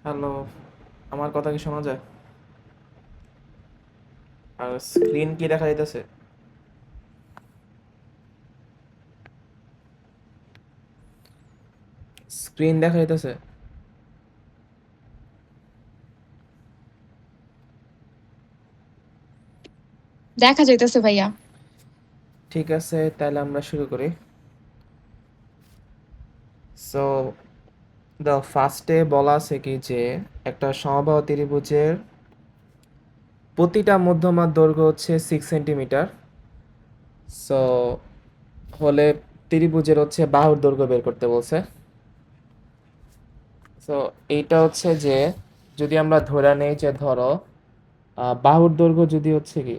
Hello, আমার কথা কি শোনা যায়? আর স্ক্রিন কি দেখা যাইতেছে? স্ক্রিন দেখা যাইতেছে? দেখা যাইতেছে ভাইয়া। ঠিক আছে, তাহলে আমরা শুরু করি। সো দ্য ফার্স্টে বলা আছে কি যে একটা সমবাহু ত্রিভুজের প্রতিটা মধ্যমার দৈর্ঘ্য হচ্ছে 6 সেন্টিমিটার। সো হলে ত্রিভুজের হচ্ছে বাহুর দৈর্ঘ্য বের করতে বলছে। সো এইটা হচ্ছে যে যদি আমরা ধরে নেই যে ধরো বাহুর দৈর্ঘ্য যদি হচ্ছে কি,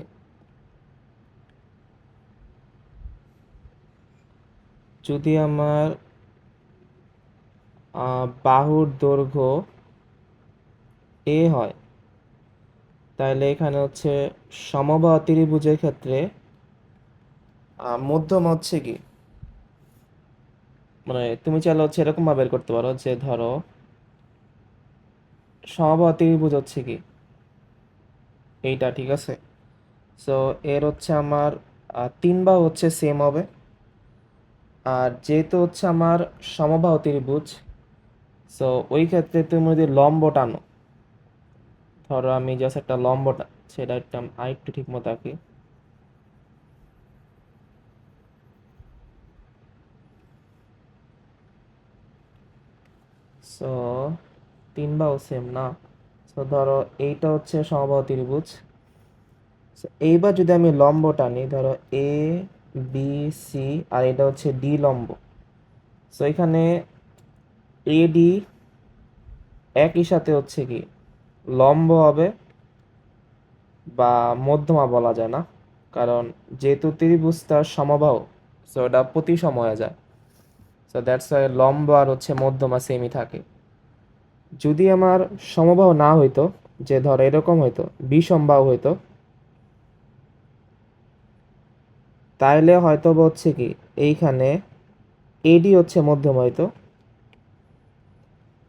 যদি আমার বাহুর দৈর্ঘ্য এ হয়, তাহলে এখানে হচ্ছে সমবাহু ত্রিভুজের ক্ষেত্রে মধ্যমা হচ্ছে কি, মানে তুমি চাইলে হচ্ছে এরকম ভাবে বের করতে পারো যে ধরো সমবাহু ত্রিভুজ হচ্ছে কি এইটা, ঠিক আছে? সো এর হচ্ছে আমার তিন বাহু হচ্ছে সেম হবে। আর যেহেতু হচ্ছে আমার সমবাহু ত্রিভুজ, সো ওই ক্ষেত্রে তুমি যদি লম্ব টানো, ধরো আমি জাস্ট একটা লম্ব সেটা একটা আরেকটু ঠিক মতো আঁকি। সো তিন বাহু সেম না, সো ধরো এইটা হচ্ছে সমবাহু ত্রিভুজ। So, এইবার যদি আমি লম্ব টানি, ধরো এ বি সি, আর এটা হচ্ছে ডি লম্ব। সো এখানে এডি একই সাথে হচ্ছে কি লম্ব হবে, বা মধ্যমা বলা যায় না, কারণ যেহেতু ত্রিভুজ তার সমবাহু, সো এটা প্রতিসম হয়ে যায়। সো দ্যাটস ওয়াই লম্ব আর হচ্ছে মধ্যমা সেমই থাকে। যদি আমার সমবাহু না হইতো, যে ধরো এরকম হইতো, বিষমবাহু হইতো, তাইলে হয়তো বা হচ্ছে কি এইখানে এডি হচ্ছে মধ্যমা হইতো,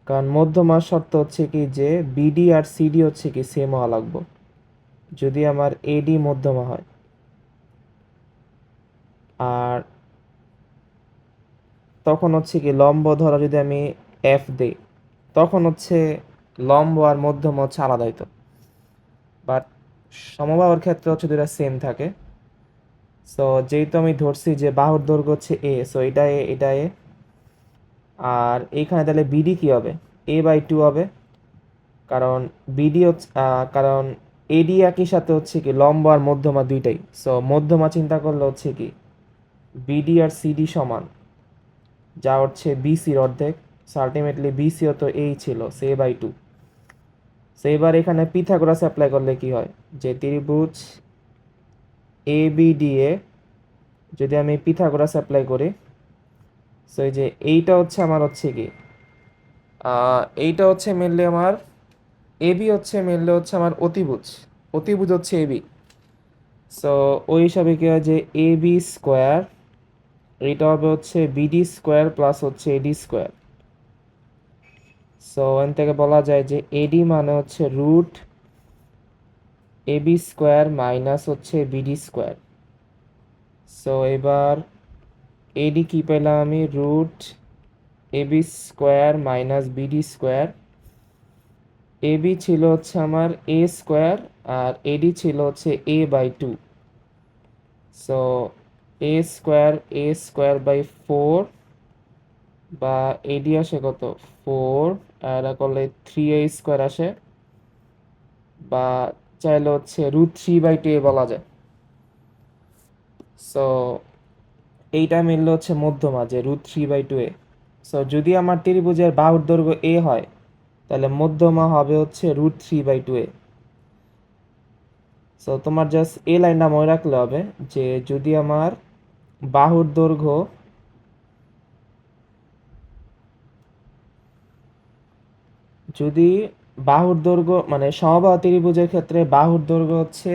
কারণ মধ্যমার শর্ত হচ্ছে কি যে বিডি আর সিডি হচ্ছে কি সেম হওয়া লাগবে যদি আমার এডি মধ্যমা হয়। আর তখন হচ্ছে কি লম্ব ধরা যদি আমি এফ দেই, তখন হচ্ছে লম্ব আর মধ্যমা হচ্ছে আলাদা হইতো। বাট সমবাহুর ক্ষেত্রে হচ্ছে দুটা সেম থাকে। সো যেহেতু আমি ধরছি যে বাহুর দৈর্ঘ্য হচ্ছে এ, সো এটা এ, এটা এ। আর এইখানে তাহলে বিডি কি হবে? a/2 হবে, কারণ বিডি হচ্ছে কারণ এডি একই সাথে হচ্ছে কি লম্ব আর মধ্যমা দুইটাই। সো মধ্যমা চিন্তা করলে হচ্ছে কি বিডি আর সিডি সমান, যা হচ্ছে বিসির অর্ধেক। সো আলটিমেটলি বিসিও তো এই ছিল, সে/2। সো এবার এখানে পিথাগোরাস অ্যাপ্লাই করলে কি হয়, যে ত্রিভুজ এ বি ডি এ যদি আমি পিথাগোরাস অ্যাপ্লাই করি, সো এই যে এইটা হচ্ছে আমার হচ্ছে কি এইটা হচ্ছে মেনলি আমার এবি হচ্ছে মেনলি হচ্ছে আমার অতিভুজ। অতিভুজ হচ্ছে এবি। সো ওই হিসাবে কি হয় যে এ বি স্কোয়ার, এইটা হবে হচ্ছে বিডি স্কোয়ার প্লাস হচ্ছে এডি স্কোয়ার। সো এখান থেকে বলা যায় যে এডি মানে হচ্ছে রুট এবি স্কোয়ার মাইনাস হচ্ছে বিডি স্কোয়ার। সো এবার এডি কি পেলাম আমি, root AB square minus BD square. AB ছিল হচ্ছে আমার এ স্কোয়ার, আর এডি ছিল হচ্ছে a/2। সো a² বা এডি আসে কত, 4, আর এটা করলে 3a² আসে, বা চাইলে হচ্ছে √3/2 বলা যায়। সো এইটা মিললে হচ্ছে মধ্যমা, যে √3/2। সো যদি আমার ত্রিভুজের বাহুর দৈর্ঘ্য এ হয়, তাহলে মধ্যমা হবে হচ্ছে √3/2। সো তোমার জাস্ট এই লাইনটা মনে রাখলে হবে, যে যদি আমার বাহুর দৈর্ঘ্য, যদি বাহুর দৈর্ঘ্য মানে সমবাহু ত্রিভুজের ক্ষেত্রে বাহুর দৈর্ঘ্য হচ্ছে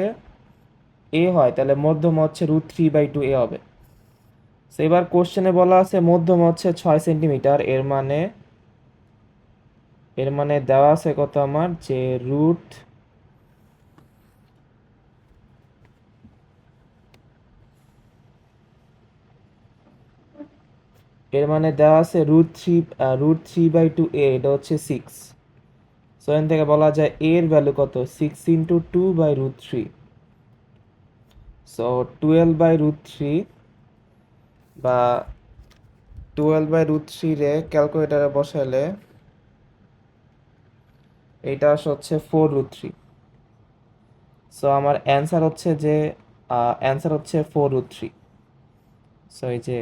এ হয়, তাহলে মধ্যমা হচ্ছে √3/2 এ হবে। তো এবার কোশ্চেনে বলা আছে মধ্যমা হচ্ছে 6 সেন্টিমিটার, এর মানে এর মানে দেওয়া আছে কত আমার, যে রুট এর মানে দেওয়া আছে √3/2a, এটা হচ্ছে 6। সো এখান থেকে বলা যায় a এর ভ্যালু কত, 6 × 2/√3। সো 12/√3 বা 12/√3 রে ক্যালকুলেটারে বসাইলে এইটা হচ্ছে 4√3। সো আমার অ্যান্সার হচ্ছে 4√3। সো এই যে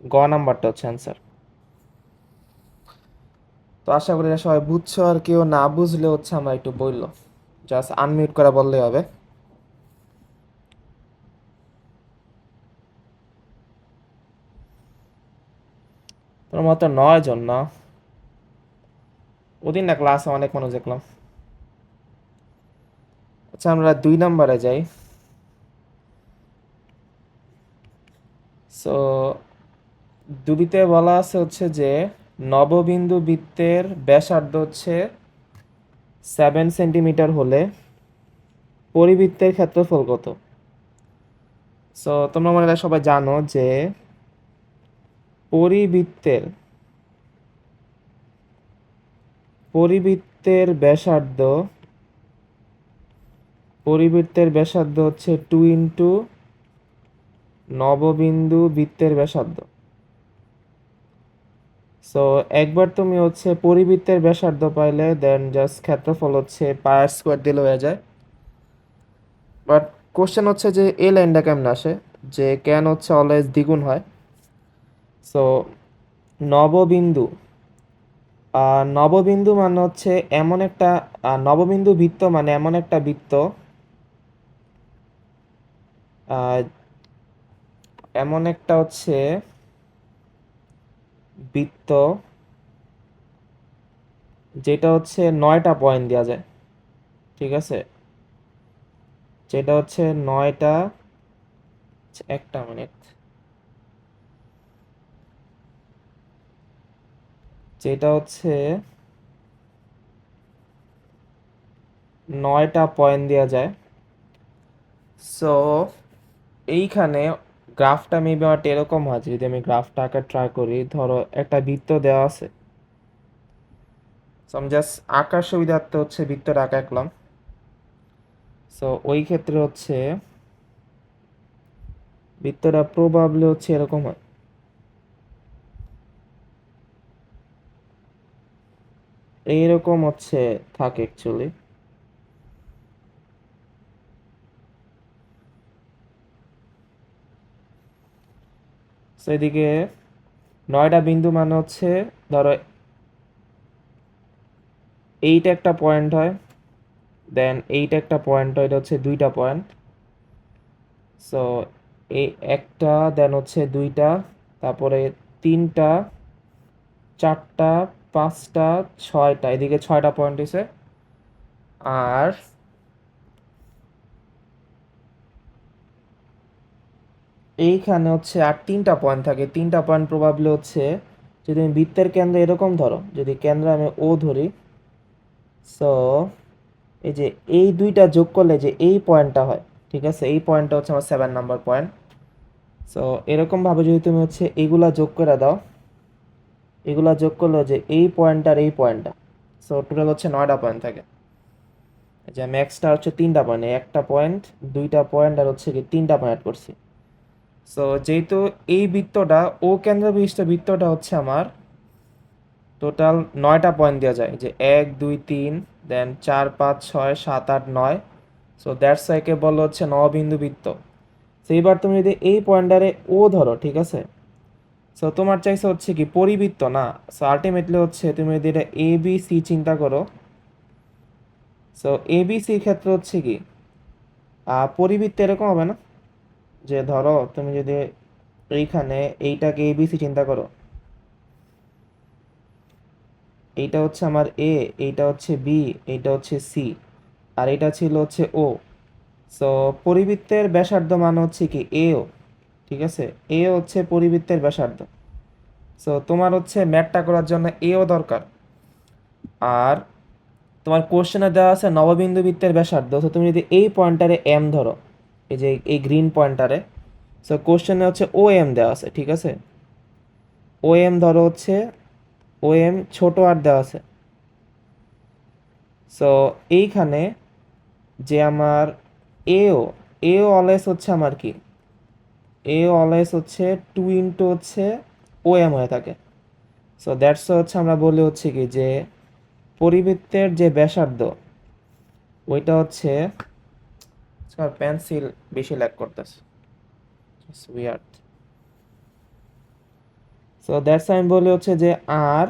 গ নাম্বারটা হচ্ছে অ্যান্সার। তো আশা করি এটা সবাই বুঝছো, আর কেউ না বুঝলে হচ্ছে আমরা একটু বললো, জাস্ট আনমিউট করে বললেই হবে। তোমার মতো 9 জন না, ওদিন না ক্লাসে অনেক মানুষ দেখলাম। আচ্ছা আমরা 2 নাম্বারে যাই। সো দুবিতে বলা আছে হচ্ছে যে নববিন্দু বৃত্তের ব্যাসার্ধ হচ্ছে 7 সেন্টিমিটার হলে পরিবৃত্তের ক্ষেত্রফল কত। সো তোমরা মনে হয় সবাই জানো যে পরিবৃত্তের পরিবৃত্তের ব্যাসার্ধ হচ্ছে 2 × নববিন্দু বৃত্তের ব্যাসার্ধ। সো একবার তুমি হচ্ছে পরিবৃত্তের ব্যাসার্ধ পাইলে দেন জাস্ট ক্ষেত্রফল হচ্ছে πr² দিলে হয়ে যায়। বাট কোশ্চেন হচ্ছে যে এই লাইনটা কেমন আসে, যে কেন হচ্ছে অলওয়েজ দ্বিগুণ হয়। সো নববিন্দু নববিন্দু মানে হচ্ছে এমন একটা নববিন্দু বৃত্ত মানে এমন একটা বৃত্ত, আহ, এমন একটা হচ্ছে বৃত্ত যেটা হচ্ছে 9টা পয়েন্ট দেওয়া যায়, ঠিক আছে। যেটা হচ্ছে 9টা, একটা মিনিট, যেটা হচ্ছে 9টা পয়েন্ট দেওয়া যায়। সো এইখানে গ্রাফটা মেবি আমার এরকম হয়, যদি আমি গ্রাফটা আঁকা ট্রাই করি, ধরো একটা বৃত্ত দেওয়া আছে। সো আমি জাস্ট আঁকার সুবিধার্থে হচ্ছে বৃত্তটা আঁকা আঁকলাম। সো ওই ক্ষেত্রে হচ্ছে বৃত্তটা প্রবাবলি হচ্ছে এরকম হয়। এইরকম হচ্ছে থাকে অ্যাকচুয়ালি। সো এদিকে 9টা বিন্দু মানে হচ্ছে ধরো এইটা একটা পয়েন্ট হয়, দেন এইটা একটা পয়েন্ট হয়, এটা হচ্ছে 2টা পয়েন্ট। সো এই একটা, দেন হচ্ছে 2টা, তারপরে 3টা, 4টা, 5টা, 6টা, এদিকে 6টা পয়েন্ট হয়েছে। আর এইখানে হচ্ছে আর 3টা পয়েন্ট থাকে। 3টা পয়েন্ট প্রবাবলি হচ্ছে, যদি আমি বৃত্তের কেন্দ্র এরকম ধরো, যদি কেন্দ্র আমি ও ধরি, সো এই যে এই দুইটা যোগ করলে যে এই পয়েন্টটা হয়, ঠিক আছে, এই পয়েন্টটা হচ্ছে আমার 7 নাম্বার পয়েন্ট। সো এরকমভাবে যদি তুমি হচ্ছে এগুলা যোগ করে দাও, এগুলা যোগ করলে যে এই পয়েন্ট আর এই পয়েন্টটা, সো টোটাল হচ্ছে 9টা পয়েন্ট থাকে। যে ম্যাক্সটা হচ্ছে 3টা পয়েন্ট, একটা পয়েন্ট, 2টা পয়েন্ট আর হচ্ছে কি 3টা পয়েন্ট করছি। সো যেহেতু এই বৃত্তটা ও কেন্দ্র বিশিষ্ট বৃত্তটা হচ্ছে আমার টোটাল 9টা পয়েন্ট দেওয়া যায়, যে 1 2 3, দেন 4 5 6 7 8 9। সো দ্যাটস একে বলা হচ্ছে নববিন্দু বৃত্ত। সো এইবার তুমি যদি এই পয়েন্টারে ও ধরো, ঠিক আছে, সো তোমার চাইছে হচ্ছে কি পরিবৃত্ত না। সো আলটিমেটলি হচ্ছে তুমি যদি এটা এ বি সি চিন্তা করো, সো এ বি সির ক্ষেত্রে হচ্ছে কি পরিবৃত্ত এরকম হবে না, যে ধরো তুমি যদি এইখানে এইটাকে এ বি সি চিন্তা করো, এইটা হচ্ছে আমার এ, এইটা হচ্ছে বি, এইটা হচ্ছে সি, আর এটা ছিল হচ্ছে ও। সো পরিবৃত্তের ব্যাসার্ধ মানে হচ্ছে কি এও, ঠিক আছে, এ হচ্ছে পরিবৃত্তের ব্যাসার্ধ। সো তোমার হচ্ছে ম্যাথটা করার জন্য এও দরকার। আর তোমার কোশ্চেনে দেওয়া আছে নববিন্দু বৃত্তের ব্যাসার্ধ, তো তুমি যদি এই পয়েন্টারে এম ধরো, এই যে এই গ্রিন পয়েন্টারে, সো কোশ্চেনে হচ্ছে ও এম দেওয়া আছে, ঠিক আছে? ও এম ধরো হচ্ছে, ও এম ছোট আর দেওয়া আছে। সো এইখানে যে আমার এও, এও অলওয়েজ হচ্ছে আমার কি, এও অলওয়েজ হচ্ছে 2 হচ্ছে ও এম হয়ে থাকে। সো দ্যাটস হচ্ছে আমরা বলি হচ্ছে কি যে পরিবৃত্তের যে ব্যাসার্ধ ওইটা হচ্ছে, পেন্সিল বেশি ল্যাগ করতেছে, উইয়ার্ড। সো দ্যাটস আমি বলি হচ্ছে যে আর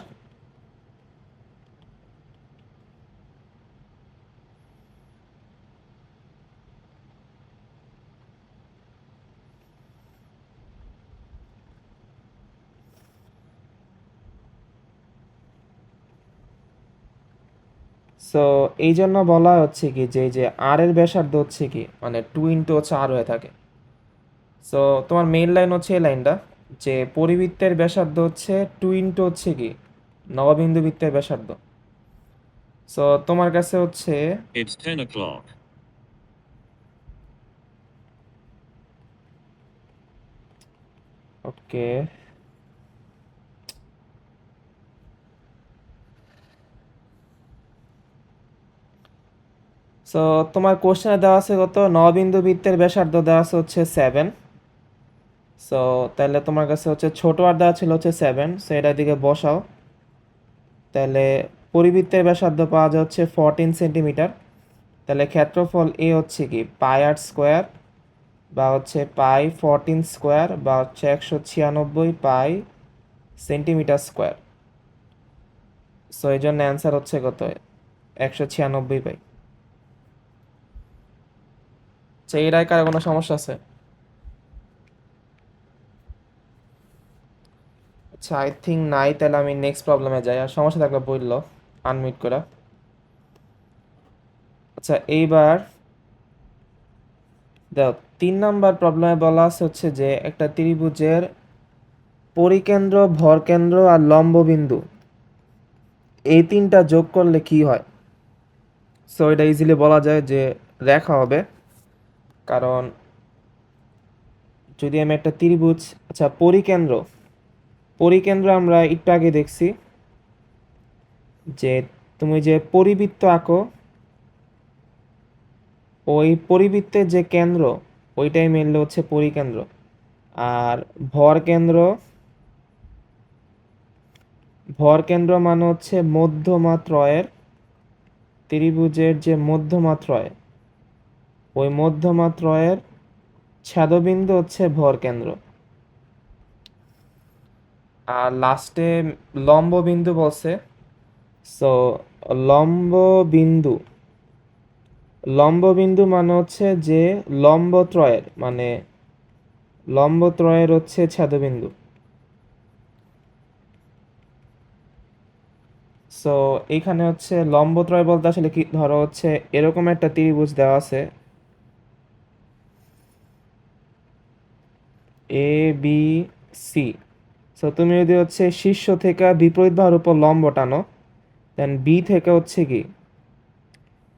সো এই জন্য বলা হচ্ছে কি যে এই যে আর এর ব্যাসার্ধ হচ্ছে কি মানে 2 হচ্ছে আর হয়ে থাকে। সো তোমার মেইন লাইন হচ্ছে এই লাইনটা, যে পরিবৃত্তের ব্যাসার্ধ হচ্ছে 2 হচ্ছে কি নববিন্দু বৃত্তের ব্যাসার্ধ। সো তোমার কাছে হচ্ছে It's 10 o'clock. ওকে, সো তোমার কোশ্চেনে দেওয়া আছে কত, নববিন্দু বৃত্তের ব্যাসার্ধ দেওয়া আছে হচ্ছে 7। সো তাহলে তোমার কাছে হচ্ছে ছোট আর দেওয়া ছিল হচ্ছে 7, সো এটার দিকে বসাও। তাহলে পরিবৃত্তের ব্যাসার্ধ পাওয়া যাচ্ছে 14 সেন্টিমিটার। তাহলে ক্ষেত্রফল এ হচ্ছে কি পাই আর স্কোয়ার, বা হচ্ছে পাই 14 স্কোয়ার, বা হচ্ছে 196 পাই সেন্টিমিটার স্কোয়ার। সো এই জন্য অ্যান্সার হচ্ছে কত, 196 পাই। আচ্ছা, এর আগে কারো কোনো সমস্যা আছে? আচ্ছা, আই থিঙ্ক নাই, তাহলে আমি নেক্সট প্রবলেমে যাই। আর সমস্যা থাকলে বললো আনমিউট করা। আচ্ছা, এইবার দেখো 3 নাম্বার প্রবলেমে বলা আছে হচ্ছে যে একটা ত্রিভুজের পরিকেন্দ্র, ভরকেন্দ্র আর লম্ব বিন্দু, এই তিনটা যোগ করলে কি হয়? সো এটা ইজিলি বলা যায় যে রেখা হবে। কারণ যদি আমি একটা ত্রিভুজ, আচ্ছা পরিকেন্দ্র, পরিকেন্দ্র আমরা একটু আগে দেখছি যে তুমি যে পরিবৃত্ত আঁকো, ওই পরিবৃত্তের যে কেন্দ্র ওইটাই মেনলি হচ্ছে পরিকেন্দ্র। আর ভরকেন্দ্র, ভরকেন্দ্র মানে হচ্ছে মধ্যমাত্রয়ের, ত্রিভুজের যে মধ্যমাত্রয়, ওই মধ্যমাত্রয়ের ছেদবিন্দু হচ্ছে ভরকেন্দ্র। আর লাস্টে লম্ব বিন্দু বলছে। সো লম্ব বিন্দু, লম্ব বিন্দু মানে হচ্ছে যে লম্বত্রয়ের, মানে লম্বত্রয়ের হচ্ছে ছেদবিন্দু। সো এইখানে হচ্ছে লম্বত্রয় বলতে আসলে কি, ধরো হচ্ছে এরকম একটা ত্রিভুজ দেওয়া আছে এ বি সি। সো তুমি যদি হচ্ছে শীর্ষ থেকে বিপরীত বাহুর উপর লম্ব টানো, দেন বি থেকে হচ্ছে কি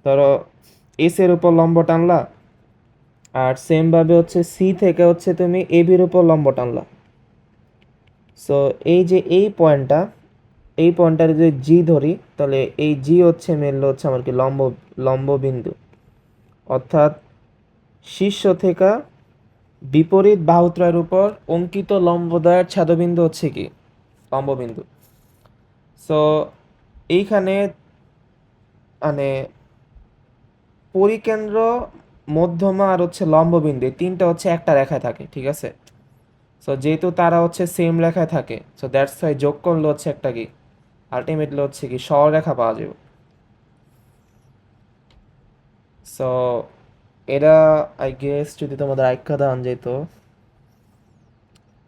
ধরো এস এর উপর লম্ব টানলা, আর সেম ভাবে হচ্ছে সি থেকে হচ্ছে তুমি এ বির উপর লম্ব টানলা। সো এই যে এই পয়েন্টটা, এই পয়েন্টটার যদি জি ধরি, তাহলে এই জি হচ্ছে মেনলি হচ্ছে আমার কি লম্ব, লম্ব বিন্দু। অর্থাৎ শীর্ষ থেকে বিপরীত বাহুত্রয়ের উপর অঙ্কিত লম্বদ্বয়ের ছেদবিন্দু হচ্ছে কি লম্ববিন্দু। সো এইখানে মানে পরিকেন্দ্র, মধ্যমা আর হচ্ছে লম্ববিন্দু, এই তিনটা হচ্ছে একটা রেখায় থাকে, ঠিক আছে? সো যেহেতু তারা হচ্ছে সেম রেখায় থাকে, সো দ্যাটস ওয়াই যোগ করলে হচ্ছে একটা কি আলটিমেটলি হচ্ছে কি সরলরেখা পাওয়া যাবে। সো এটা আই গেস যদি তোমাদের আইক্যা দেওয়া যেত,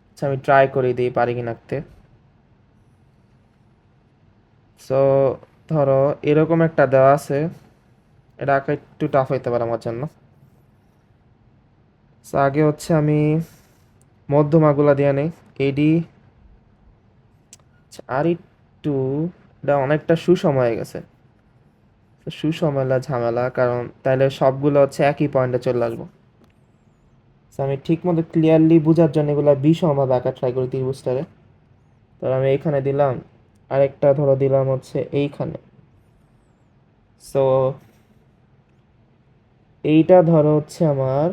আচ্ছা আমি ট্রাই করে দিই পারি কি নাকতে। সো ধরো এরকম একটা দেওয়া আছে, এটা আঁকা একটু টাফ হইতে পারে আমার জন্য। সো আগে হচ্ছে আমি মধ্যমাগুলা দিয়ে নেই, এডি আর একটু এটা অনেকটা সুষম হয়ে গেছে। তো সুষমেলা ঝামেলা, কারণ তাহলে সবগুলো হচ্ছে একই পয়েন্টে চলে আসবো। তো আমি ঠিক মতো ক্লিয়ারলি বোঝার জন্য এগুলো বিষমভাবে আঁকা ট্রাই করি ত্রিভুজটারে। তো আমি এইখানে দিলাম, আরেকটা ধরো দিলাম হচ্ছে এইখানে। সো এইটা ধরো হচ্ছে আমার,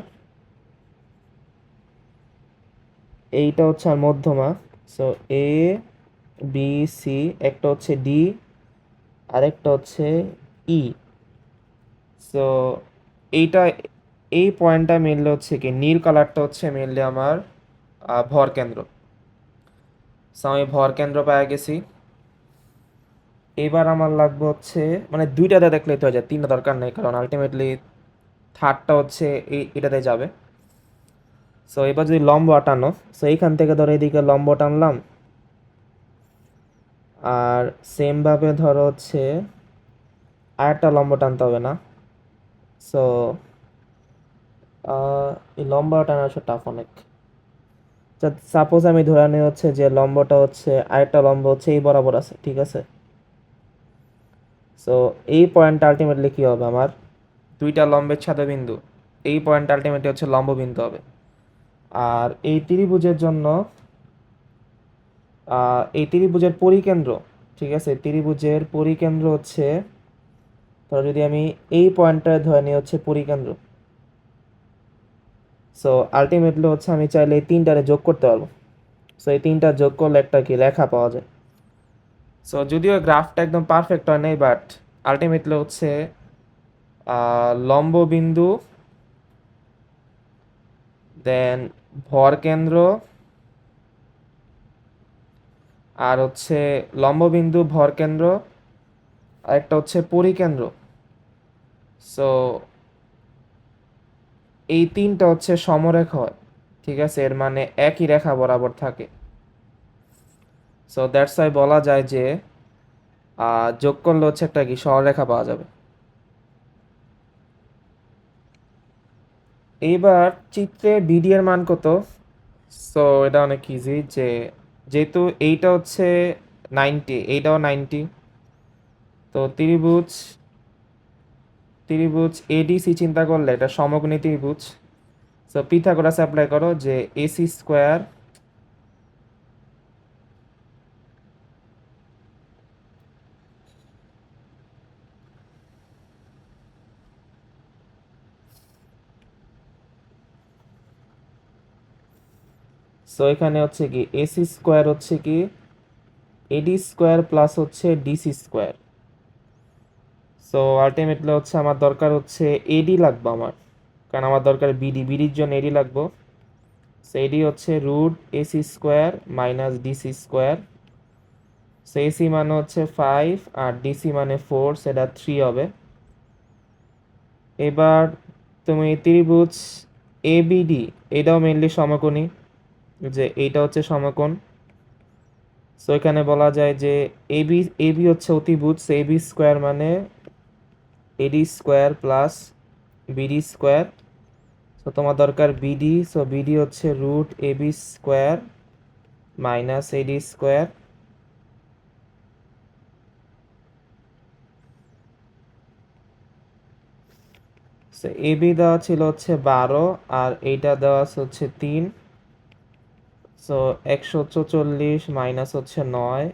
এইটা হচ্ছে আর মধ্যমা। সো এ বি সি, একটা হচ্ছে ডি, আরেকটা হচ্ছে ই। সো এইটা, এই পয়েন্টটা মেনলি হচ্ছে কি, নীল কালারটা হচ্ছে মেনলি আমার ভর কেন্দ্র। সো আমি ভর কেন্দ্র পেয়ে গেছি। এবার আমার লাগবে হচ্ছে, মানে দুইটাতে দেখলেই তো হয়ে যায়, তিনটা দরকার নেই, কারণ আলটিমেটলি থার্ডটা হচ্ছে এটাতে যাবে। সো এবার যদি লম্ব টানো, সো এইখান থেকে ধরো এদিকে লম্ব টানলাম, আর সেমভাবে ধরো হচ্ছে আরেকটা লম্ব টানতে হবে না। সো এই লম্ব টানা হচ্ছে টাফ অনেক। সাপোজ আমি ধরে নিই হচ্ছে যে লম্বটা হচ্ছে, আরেকটা লম্ব হচ্ছে এই বরাবর আছে, ঠিক আছে। সো এই পয়েন্টটা আলটিমেটলি কী হবে আমার, দুইটা লম্বের ছাদবিন্দু, এই পয়েন্ট আলটিমেটলি হচ্ছে লম্ব বিন্দু হবে। আর এই ত্রিভুজের জন্য এই ত্রিভুজের পরিকেন্দ্র, ঠিক আছে, ত্রিভুজের পরিকেন্দ্র হচ্ছে, ধরো যদি আমি এই পয়েন্টটা ধরে নিই হচ্ছে পরিকেন্দ্র। সো আলটিমেটলি হচ্ছে আমি চাইলে এই তিনটারে যোগ করতে পারবো। সো এই তিনটা যোগ করলে একটা কি রেখা পাওয়া যায়। সো যদিও গ্রাফটা একদম পারফেক্ট হয় নাই, বাট আলটিমেটলি হচ্ছে লম্ব বিন্দু, দেন ভর কেন্দ্র, আর হচ্ছে লম্ব বিন্দু, ভর কেন্দ্র, আর একটা হচ্ছে পরিকেন্দ্র। সো এই তিনটা হচ্ছে সমরেখা হয়, ঠিক আছে, এর মানে একই রেখা বরাবর থাকে। সো দ্যাটস ওয়াই বলা যায় যে যোগ করলে হচ্ছে একটা কি সরলরেখা পাওয়া যাবে। এইবার চিত্রে বিডি এর মান কত? সো এটা অনেক ইজি, যে যেহেতু এইটা হচ্ছে 90, এইটাও 90, তো ত্রিভুজ ত্রিভুজ এডিসি চিন্তা করলে এটা সমকোণী ত্রিভুজ। সো পিথাগোরাস অ্যাপ্লাই করো, যে এসি স্কোয়ার সো এখানে হচ্ছে কি এসি স্কোয়ার হচ্ছে কি এডি স্কোয়ার প্লাস হচ্ছে ডিসি স্কোয়ার। সো আলটিমেটলি হচ্ছে আমার দরকার হচ্ছে এডি লাগবে আমার, কারণ আমার দরকার বিডির জন্য এডি লাগবে। সো এডি হচ্ছে root AC square minus DC square. So AC মানে হচ্ছে 5 আর ডিসি মানে 4, সেটা 3 হবে। এবার তুমি ত্রিভুজ এবিডি, এটাও মেনলি সমকোণী, যে এইটা হচ্ছে সমকোণ। সো এখানে বলা যায় যে এবি এবি হচ্ছে অতিভুজ, এবি স্কোয়ার মানে AD square plus BD square. So তোমার দরকার বিডি, সো বিডি হচ্ছে root AB square minus AD square. So AB দেওয়া ছিল হচ্ছে 12, আর এইটা দেওয়া আছে হচ্ছে 3। সো 144 মাইনাস হচ্ছে 9,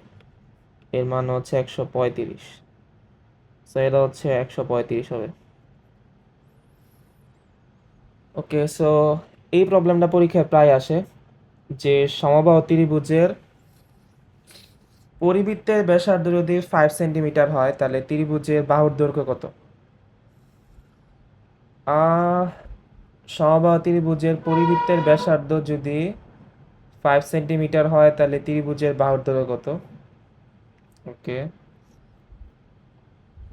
এর মান হচ্ছে 135। সো এটা হচ্ছে 135 হবে। ওকে, সো এই প্রবলেমটা পরীক্ষায় প্রায় আসে, যে সমবাহু ত্রিভুজের পরিবৃত্তের ব্যাসার্ধ যদি 5 সেন্টিমিটার হয়, তাহলে ত্রিভুজের বাহুর দৈর্ঘ্য কত? সমবাহু ত্রিভুজের পরিবৃত্তের ব্যাসার্ধ যদি 5 সেন্টিমিটার হয়, তাহলে ত্রিভুজের বাহুর দৈর্ঘ্য কত? ওকে,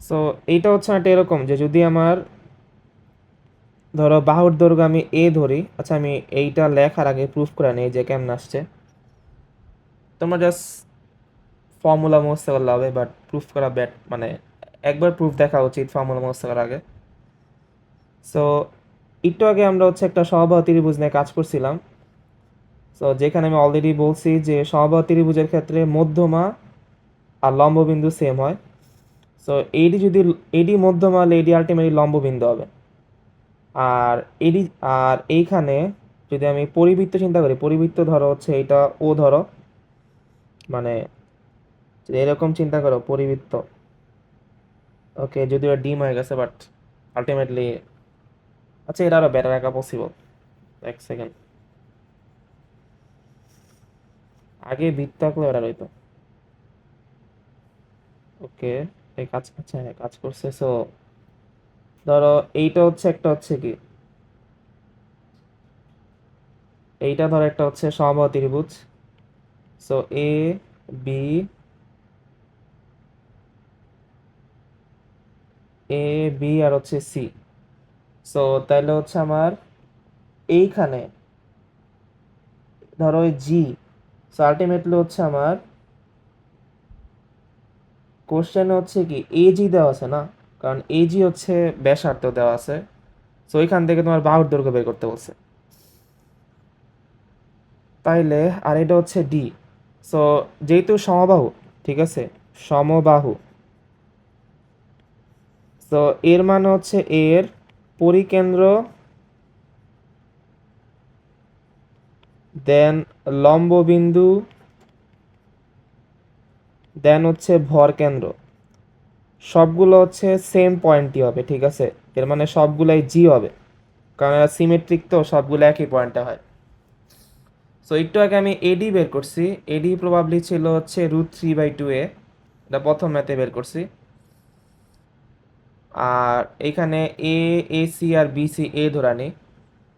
সো এইটা হচ্ছে একটা এরকম, যে যদি আমার ধরো বাহুর দৈর্ঘ্য আমি এ ধরি, আচ্ছা আমি এইটা লেখার আগে প্রুফ করে নিই যে কেমন আসছে। তোমরা জাস্ট ফর্মুলা মুখস্থ করলে হবে, বাট প্রুফ করা ব্যাট, মানে একবার প্রুফ দেখা উচিত ফর্মুলা মুখস্থ করার আগে। সো একটু আগে আমরা হচ্ছে একটা সমবাহু ত্রিভুজ নিয়ে কাজ করছিলাম। সো যেখানে আমি অলরেডি বলছি যে সমবাহু ত্রিভুজের ক্ষেত্রে মধ্যমা আর লম্ব বিন্দু সেম হয়। সো এডি যদি এডি মধ্যমা হলে এডি আলটিমেটলি লম্ব বিন্দু হবে। আর এডি আর এইখানে যদি আমি পরিবৃত্ত চিন্তা করি, পরিবৃত্ত ধরো হচ্ছে এটা ও ধরো, মানে যদি এরকম চিন্তা করো পরিবৃত্ত, ওকে যদিও ডিম হয়ে গেছে বাট আলটিমেটলি, আচ্ছা এটা আরো বেটার আঁকা পসিবল। এক সেকেন্ড, আগে বৃত্ত আঁকলে বেটার হইতো। ওকে, এই কাজ, আচ্ছা হ্যাঁ কাজ করছে। সো ধরো এইটা হচ্ছে একটা হচ্ছে কি, এইটা ধরো একটা হচ্ছে সমবাহু ত্রিভুজ। So A B, A B আর হচ্ছে সি। সো তাহলে হচ্ছে আমার এইখানে ধরো ওই জি, সো আলটিমেটলি হচ্ছে আমার কোশ্চেন হচ্ছে কি এজি দেওয়া আছে না, কারণ এজি হচ্ছে ব্যাসার্ধ দেওয়া আছে। সো ওইখান থেকে তোমার বাহুর দৈর্ঘ্য বের করতে বলছে। তাইলে আর এটা হচ্ছে ডি। সো যেহেতু সমবাহু, ঠিক আছে, সমবাহু, তো এর মানে হচ্ছে এর পরিকেন্দ্র দেন লম্ব বিন্দু দেন হচ্ছে ভর কেন্দ্র, সবগুলো হচ্ছে সেম পয়েন্টই হবে, ঠিক আছে। এর মানে সবগুলাই জি হবে, কারণ এরা সিমেট্রিক, তো সবগুলো একই পয়েন্টে হয়। সো একটু আগে আমি এডি বের করছি, এডি প্রবাবলি ছিল হচ্ছে √3/2a, এটা প্রথম ম্যাথে বের করছি। আর এখানে এ, এসি আর বিসি এ ধরা নেই।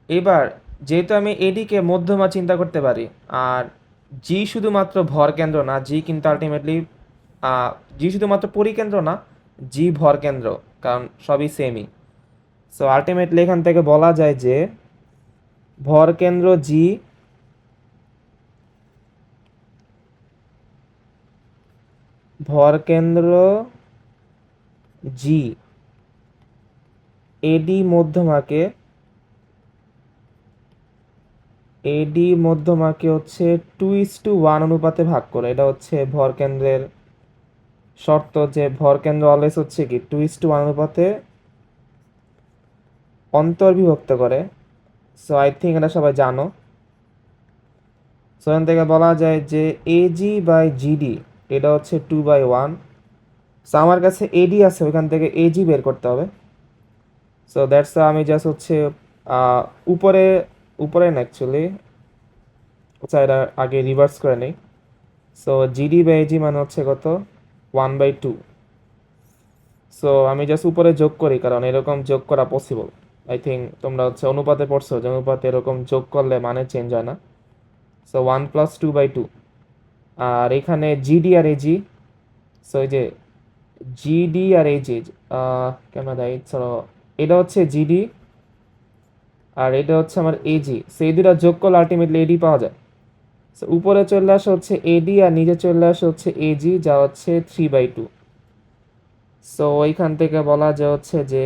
এবার যেহেতু আমি এডিকে মধ্যমা চিন্তা করতে পারি, আর জি শুধুমাত্র ভর কেন্দ্র না, জি কিন্তু আলটিমেটলি জি শুধুমাত্র পরিকেন্দ্র না, জি ভর কেন্দ্র, কারণ সবই সেমই। সো আলটিমেটলি এখান থেকে বলা যায় যে ভর কেন্দ্র জি, ভর কেন্দ্র জি এডি মধ্যমাকে, এডি মধ্যমাকে হচ্ছে 2:1 অনুপাতে ভাগ করে, এটা হচ্ছে ভর কেন্দ্রের শর্ত, যে ভর কেন্দ্র অলওয়েজ হচ্ছে কি 2:1 অনুপাতে অন্তর্বিভক্ত করে। সো আই থিঙ্ক এটা সবাই জানো। সো এখান থেকে বলা যায় যে এজি বাই জিডি এটা হচ্ছে 2/1। সো আমার কাছে এডি আছে, ওইখান থেকে এজি বের করতে হবে। সো দ্যাটস আমি জাস্ট হচ্ছে আহ, উপরে উপরে না অ্যাকচুয়ালি, আচ্ছা এটা আগে রিভার্স করে নেই। সো জিডি বাই এজি মানে হচ্ছে কত, 1/2। সো আমি জাস্ট উপরে যোগ করি, কারণ এরকম যোগ করা পসিবল। আই থিঙ্ক তোমরা হচ্ছে অনুপাতে পড়ছো, যে অনুপাতে এরকম যোগ করলে মানে চেঞ্জ হয় না। সো 1 + 2/2। আর এখানে জিডি আর এজি, সো এই যে জিডি আর এজি, কেন দেয় চলো, এটা হচ্ছে জিডি আর এটা হচ্ছে আমার এজি, সেই দুটা যোগ করলে আলটিমেটলি এডি পাওয়া যায়। সো উপরে চলে আসে হচ্ছে এডি আর নিচে চলে আসে হচ্ছে এজি, যা হচ্ছে 3/2। সো ওইখান থেকে বলা যায় হচ্ছে যে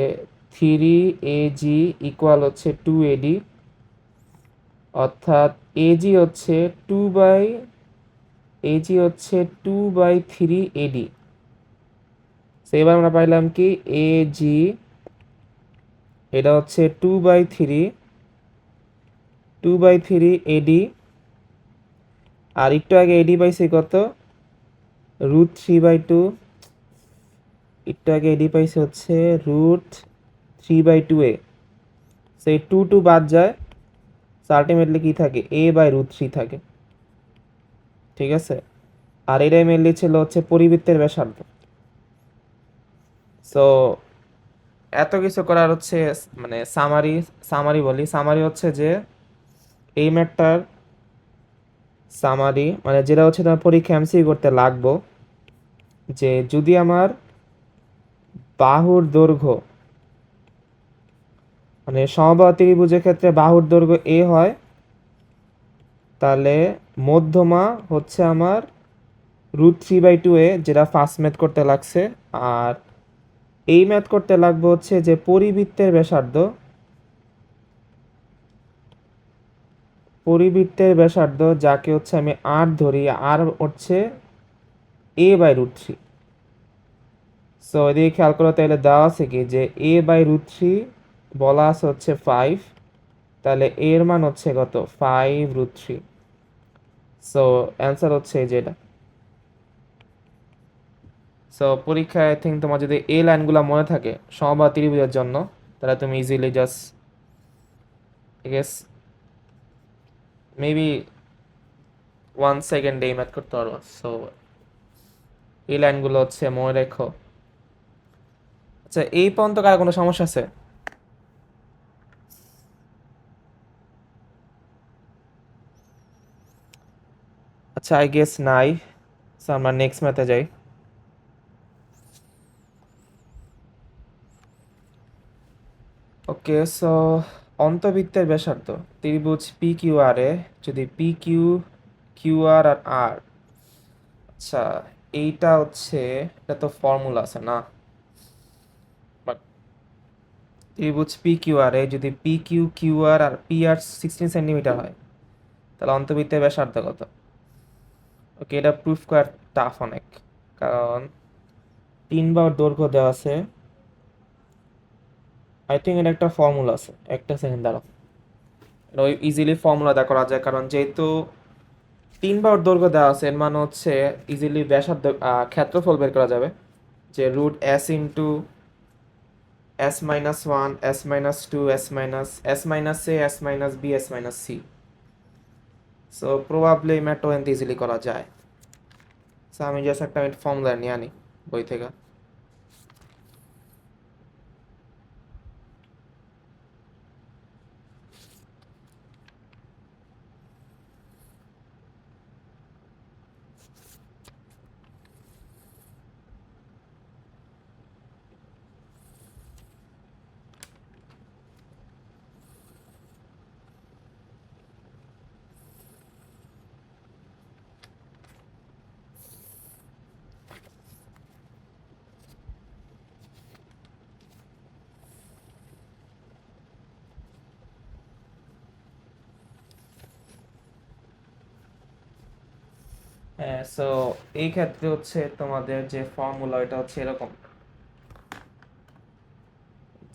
3 AG ইকুয়াল হচ্ছে 2 AD, অর্থাৎ এজি হচ্ছে 2/3 AD। সো এবার আমরা পাইলাম কি এজি, এটা হচ্ছে 2/3 AD। আর একটু আগে এডি পাইছি কত, √3/2। একটু আগে এডি পাইছি হচ্ছে √3/2a। সেই 2 বাদ যায়, আলটিমেটলি কি থাকে, a/√3 থাকে, ঠিক আছে। আর এটাই মেনলি ছিল হচ্ছে পরিবৃত্তের ব্যাসার্ধ। সো এত কিছু করার হচ্ছে মানে সামারি, সামারি হচ্ছে যে এই ম্যাটটার সামারি, মানে যেটা হচ্ছে তোমার পরীক্ষা এমসিকিউ করতে লাগবো, যে যদি আমার বাহুর দৈর্ঘ্য, মানে সমবাহু ত্রিভুজের ক্ষেত্রে বাহুর দৈর্ঘ্য এ হয়, তাহলে মধ্যমা হচ্ছে আমার √3/2a, যেটা ফার্স্ট ম্যাথ করতে লাগছে। আর এই ম্যাথ করতে লাগবে হচ্ছে যে পরিবৃত্তের ব্যাসার্ধ, যাকে হচ্ছে আমি আর ধরি, আর হচ্ছে এ বাই রুট থ্রি। সো এদিকে খেয়াল করো, তাহলে দেওয়া আছে কি যে এ বাই রুট থ্রি বলা আছে হচ্ছে 5, তাহলে এর মান হচ্ছে কত 5 রুট থ্রি। সো অ্যান্সার হচ্ছে এই যে এটা। সো পরীক্ষায় আই থিঙ্ক তোমার যদি এই লাইনগুলো মনে থাকে সমবাহু ত্রিভুজের জন্য, তাহলে তুমি ইজিলি জাস্ট গেস মেবি 1 সেকেন্ডে এই ম্যাথ করতে পারবো। সো এই লাইনগুলো হচ্ছে মনে রেখো। আচ্ছা, এই পর্যন্ত কার কোনো সমস্যা আছে? আচ্ছা, আই গেস নাই। সো আমরা নেক্সট ম্যাথে যাই। ওকে, সো অন্তবৃত্তের ব্যাসার্ধ ত্রিভুজ পি কিউ আর এ যদি পি কিউ কিউ আর আর আর, আচ্ছা এইটা হচ্ছে, এটা তো ফর্মুলা আছে না, বাট ত্রিভুজ পি কিউ আর এ যদি পি কিউ কিউ আর আর পি আর 16 সেন্টিমিটার হয়, তাহলে অন্তবৃত্তের ব্যাসার্ধ কত? ওকে, এটা প্রুফ করা টাফ অনেক, কারণ 3 বার দৈর্ঘ্য দেওয়া আছে। আই থিঙ্ক এটা একটা ফর্মুলা আছে, একটা সেকেন্ড দাঁড়াও, এটা ইজিলি ফর্মুলা দা করা যায়, কারণ যেহেতু 3 বার দৈর্ঘ্য দেওয়া আছে এর মানে হচ্ছে ইজিলি ব্যাসার্ধ ক্ষেত্রফল বের করা যাবে, যে root s into S minus one, s minus two, s minus এ, S minus b, s minus C. So probably ম্যাটো এনতে ইজিলি করা যায়। সো আমি জাস্ট একটা ফর্মুলা নিয়ে আনি বই থেকে। হ্যাঁ, সো এই ক্ষেত্রে হচ্ছে তোমাদের যে ফর্মুলা এটা হচ্ছে এরকম,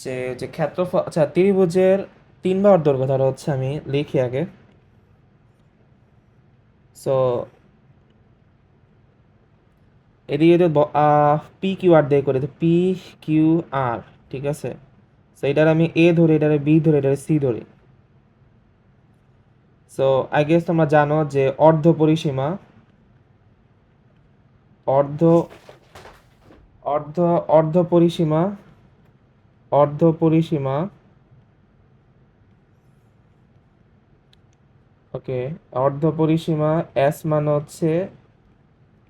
যে যে ক্ষেত্রফল, আচ্ছা ত্রিভুজের 3 বার দৈর্ঘ্য ধরো হচ্ছে, আমি লিখি আগে। সো এদিকে যদি পি কিউ আর দিয়ে করি, তো পি কিউ আর, ঠিক আছে। সো এটার আমি এ ধরি, এটারে বি ধরি, এটারে সি ধরি। সো আই গেস তোমরা জানো যে অর্ধ পরিসীমা, অর্ধ অর্ধ অর্ধ পরিসীমা, অর্ধ পরিসীমা, ওকে, অর্ধ পরিসীমা এস মানে হচ্ছে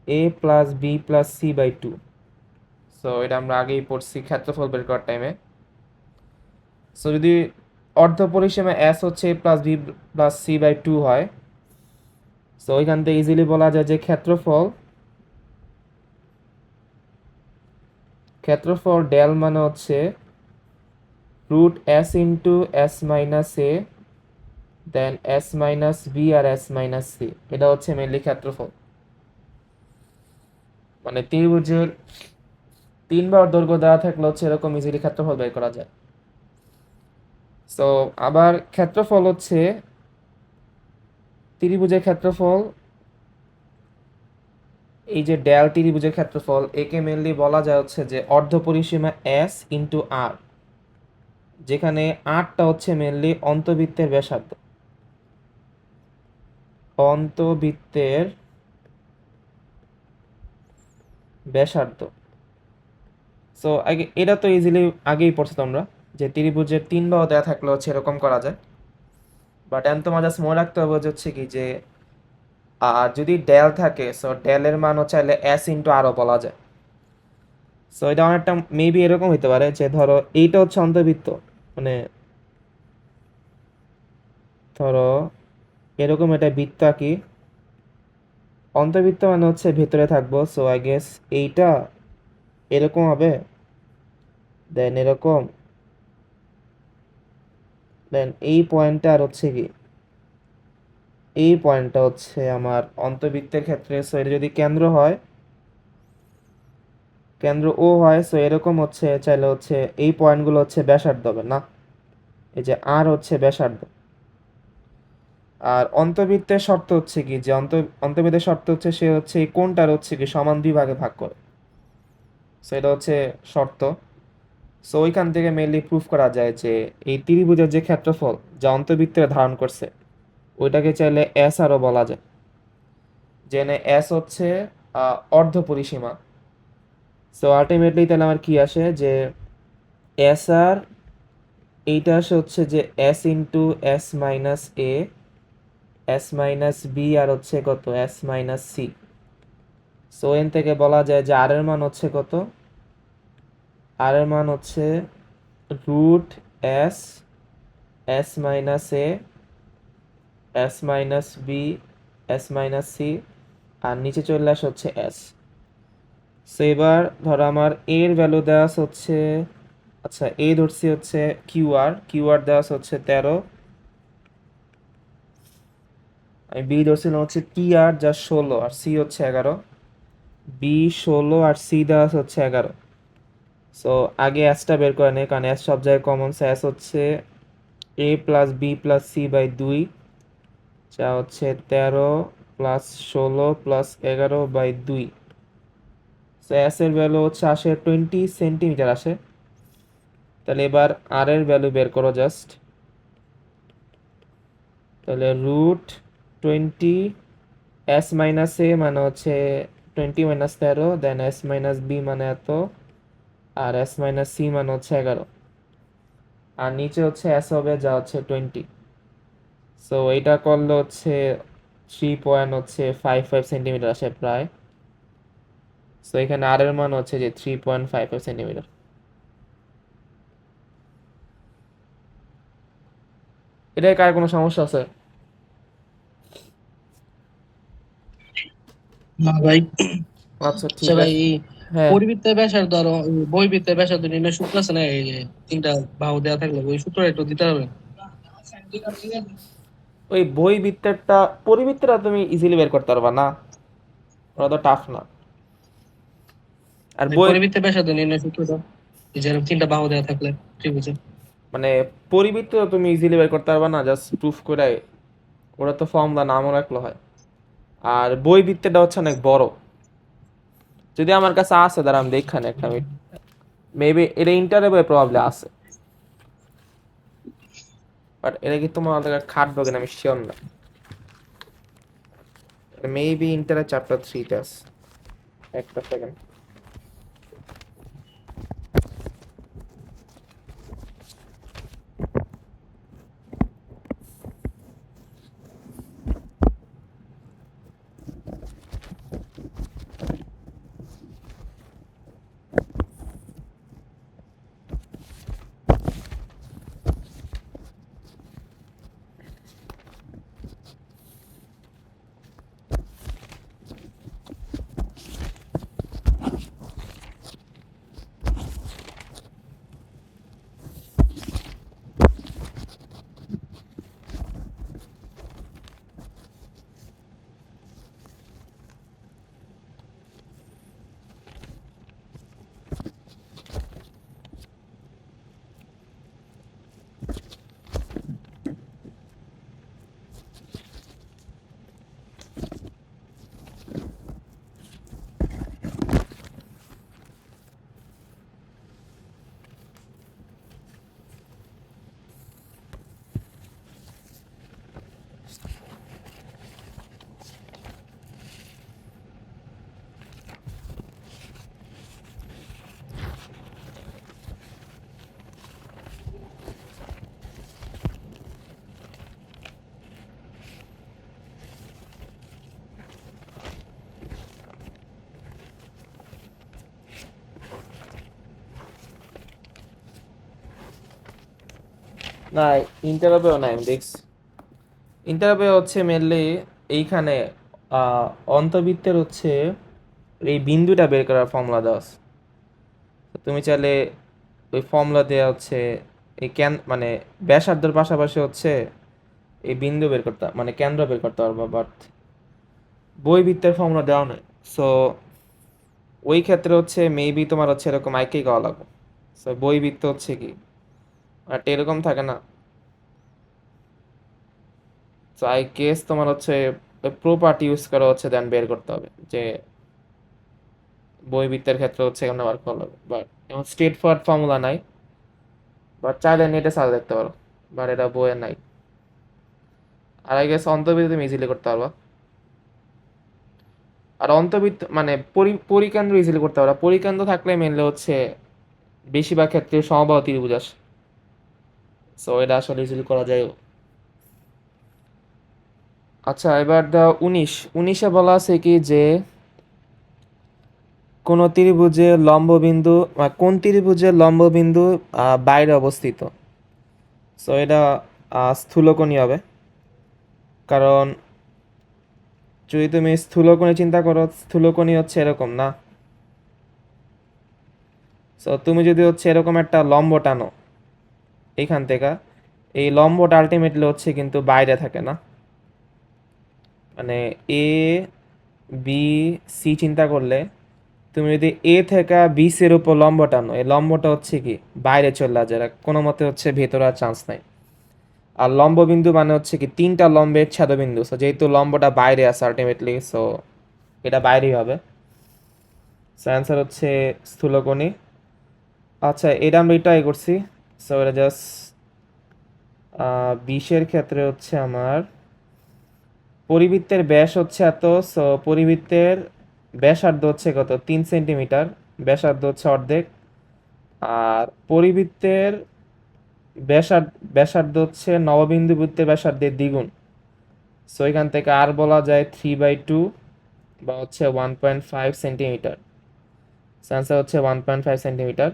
a plus b plus c by two. So এটা আমরা আগেই পড়ছি ক্ষেত্রফল বের করার টাইমে। সো যদি অর্ধ পরিসীমা এস হচ্ছে a plus b plus c by two হয়, সো ওইখান থেকে ইজিলি বলা যায় যে ক্ষেত্রফল ডেল মানে হচ্ছে root s into S minus a, then s minus B আর এস মাইনাস সি। এটা হচ্ছে মেনলি ক্ষেত্রফল। মানে ত্রিভুজের 3 বার দৈর্ঘ্য দেওয়া থাকলে হচ্ছে এরকম ইজিলি ক্ষেত্রফল বের করা যায়। সো আবার ক্ষেত্রফল হচ্ছে ত্রিভুজের ক্ষেত্রফল, এই যে ডেল ত্রিভুজের ক্ষেত্রফল, একে মেনলি বলা যায় হচ্ছে যে অর্ধ পরিসীমা এস ইন্টু আর, যেখানে আরটা হচ্ছে মেনলি অন্তবৃত্তের ব্যাসার্ধ, অন্তবৃত্তের ব্যাসার্ধ। সো আগে এটা তো ইজিলি আগেই পড়ছো তোমরা, যে ত্রিভুজের 3 বাহু দেওয়া থাকলে হচ্ছে এরকম করা যায়। বাট এখন তোমার জাস্ট মনে রাখতে হবে যে হচ্ছে কি যে যদি ডেল থাকে, সো ডেলের মান হচ্ছে এস ইন্টু আরও বলা যায়। সো এটা অনেকটা মেবি এরকম হইতে পারে যে ধরো এইটা হচ্ছে অন্তবৃত্ত, মানে ধরো এরকম এটা বৃত্ত আঁকি, অন্তবৃত্ত মানে হচ্ছে ভেতরে থাকবো। সো আই গেস এইটা এরকম হবে, দেন এরকম, দেন এই পয়েন্টটা আর হচ্ছে কি, এই পয়েন্টটা হচ্ছে আমার অন্তবৃত্তের ক্ষেত্রে। সো এটা যদি কেন্দ্র হয়, কেন্দ্র ও হয়, সো এরকম হচ্ছে চাইলে হচ্ছে এই পয়েন্টগুলো হচ্ছে ব্যাসার্ধ হবে না, এই যে আর হচ্ছে ব্যাসার্ধ। আর অন্তবৃত্তের শর্ত হচ্ছে কি, যে অন্তবৃত্তের শর্ত হচ্ছে সে হচ্ছে এই কোণটার হচ্ছে কি সমান দুই ভাগে ভাগ করে, সো এটা হচ্ছে শর্ত। সো ওইখান থেকে মেনলি প্রুফ করা যায় যে এই ত্রিভুজের যে ক্ষেত্রফল যা অন্তবৃত্তের ধারণ করছে ওইটাকে চাইলে এস আরও বলা যায়, জেনে এস হচ্ছে অর্ধ পরিসীমা। সো আলটিমেটলি তাহলে আমার কি আসে যে এস আর এইটা আসে হচ্ছে যে এস ইন্টু এস মাইনাস এ, এস মাইনাস বি, আর হচ্ছে কত এস মাইনাস সি। সো এন থেকে বলা যায় যে আর এর মান হচ্ছে কত, আর এর মান হচ্ছে রুট এস, এস মাইনাস এ, S minus b, s minus c, আর নিচে চলে আসে হচ্ছে এস। সো এবার ধরো আমার এর ভ্যালু দেওয়া আছে হচ্ছে, আচ্ছা এ ধরছি হচ্ছে কিউআর দেওয়া আছে হচ্ছে 13, আমি বি ধরছিলাম হচ্ছে টি আর যা 16, আর সি হচ্ছে 11, বি 16 আর সি দেওয়া আছে হচ্ছে 11। সো আগে এসটা বের করে নেই, কারণ এস সব জায়গায় কমন। এস হচ্ছে a plus b plus c by 2, যা হচ্ছে 13 plus 16 plus 11 by 2। So s এর ভ্যালু হচ্ছে আসে 20 সেন্টিমিটার আসে। তাহলে এবার আর এর ভ্যালু বের করো জাস্ট, তাহলে রুট 20, এস মাইনাস এ মানে হচ্ছে 20 মাইনাস 13, দেন এস মাইনাস বি মানে এত, আর এস মাইনাস সি মানে হচ্ছে 11, আর নিচে হচ্ছে এস হবে যা হচ্ছে 20। সো এইটা করলে হচ্ছে 3.55 সেন্টিমিটার আসে প্রায়। সো এখানে আর এর মান হচ্ছে যে 3.55 সেন্টিমিটার। এটাই কার কোনো সমস্যা আছে? না ভাই। আচ্ছা আচ্ছা ঠিক ভাই, আছে। এই হ্যাঁ, পরিবৃত্তের ব্যাসার্ধ আর বহিবৃত্তের ব্যাসার্ধ নির্ণয় সূত্র আছে না, এই যে তিনটা বাহু দেওয়া থাকলে ওই সূত্রটা একটু দিতে হবে। ওই বই বৃত্তেরটা পরিবৃত্তটা তুমি ইজিলি বের করতে পারবা না, ওটা তো টাফ না। আর এই বই পরিবৃত্তের ব্যাসার্ধ নির্ণয় সূত্রটা, এই যে এরকম তিনটা বাহু দেওয়া থাকলে ত্রিভুজে। মানে পরিবৃত্ত তুমি ইজিলি বের করতে পারবা না, জাস্ট প্রুফ করে ওরা তো ফর্মুলা নামও রাখলো হয়। আর বই বৃত্তটা হচ্ছে অনেক বড়, যদি আমার কাছে আছে দাঁড়া আমি দেখানে একটা মেবি এটা ইন্টারে বই প্রবাবলি আছে, বাট এটা কি তোমার কাছে খাটবে কিনা আমি শিওর না। মেবি ইন্টারে চ্যাপ্টার 3 তে আছে। একটা সেকেন্ড। না, ইন্টারভিউ নাই, আমি দেখছি। ইন্টারভিউ হচ্ছে মেনলি এইখানে অন্তবৃত্তের হচ্ছে এই বিন্দুটা বের করার ফর্মুলা দেওয়া আছে। তো তুমি চাইলে ওই ফর্মুলা দেওয়া হচ্ছে এই মানে ব্যাসার্ধের পাশাপাশি হচ্ছে এই বিন্দু বের করতে মানে কেন্দ্র বের করতে পারবা, বাট বই বৃত্তের ফর্মুলা দেওয়া নেই। সো ওই ক্ষেত্রে হচ্ছে মেবি তোমার হচ্ছে এরকম আইকেই গাওয়া লাগবে। সো বহিবৃত্ত হচ্ছে কি আর এরকম থাকে না। সো আই গেস তোমার হচ্ছে প্রপার্টি ইউজ করা হচ্ছে দেন বের করতে হবে যে বহিবৃত্তের ক্ষেত্রে হচ্ছে কেমন বার করা লাগবে। বাট এমন স্ট্রেট ফরওয়ার্ড ফর্মুলা নাই, বাট চাইলে নেটে সার্চ দেখতে পারো, বাট এটা বইয়ে নাই। আর আই গেস অন্তর্বৃত্ত তুমি ইজিলি করতে পারবা। আর অন্তর্বৃত্ত মানে পরিকেন্দ্র ইজিলি করতে পারবা। পরিকেন্দ্র থাকলে মেনলি হচ্ছে বেশিরভাগ ক্ষেত্রে সমবাহু ত্রিভুজ আসে। সো এটা আসলে ইজিলি করা যায়। আচ্ছা, এবার দাও 19 বলা আছে কি যে কোন ত্রিভুজের লম্ববিন্দু কোন ত্রিভুজের লম্ববিন্দু বাইরে অবস্থিত। সো এটা স্থূলকোণী হবে, কারণ যদি তুমি স্থূলকোণী চিন্তা করো, স্থূলকোণী হচ্ছে এরকম না। সো তুমি যদি হচ্ছে এরকম একটা লম্ব টানো এইখান থেকে, এই লম্বটা আলটিমেটলি হচ্ছে কিন্তু বাইরে থাকে না। মানে এ বি সি চিন্তা করলে তুমি যদি এ থেকে বি সির উপর লম্ব টানো, এই লম্বটা হচ্ছে কি বাইরে চলে যায়, কোনো মতে হচ্ছে ভেতরে আর চান্স নাই। আর লম্ব বিন্দু মানে হচ্ছে কি তিনটা লম্বের ছেদবিন্দু। সো যেহেতু লম্বটা বাইরে আছে আলটিমেটলি, সো এটা বাইরেই হবে। সো অ্যান্সার হচ্ছে স্থূলকোণী। আচ্ছা, এটা আমরা ট্রাই করছি। সো এটা জাস্ট 20-এর ক্ষেত্রে হচ্ছে আমার পরিবৃত্তের ব্যাস হচ্ছে এত। সো পরিবৃত্তের ব্যাসার্ধ হচ্ছে কত, 3 সেন্টিমিটার। ব্যাসার্ধ হচ্ছে অর্ধেক। আর পরিবৃত্তের ব্যাসার্ধ হচ্ছে নববিন্দু বৃত্তের ব্যাসার্ধের দ্বিগুণ। সো এখান থেকে আর বলা যায় 3/2 বা হচ্ছে 1.5 সেন্টিমিটার। অ্যান্সার হচ্ছে 1.5 সেন্টিমিটার।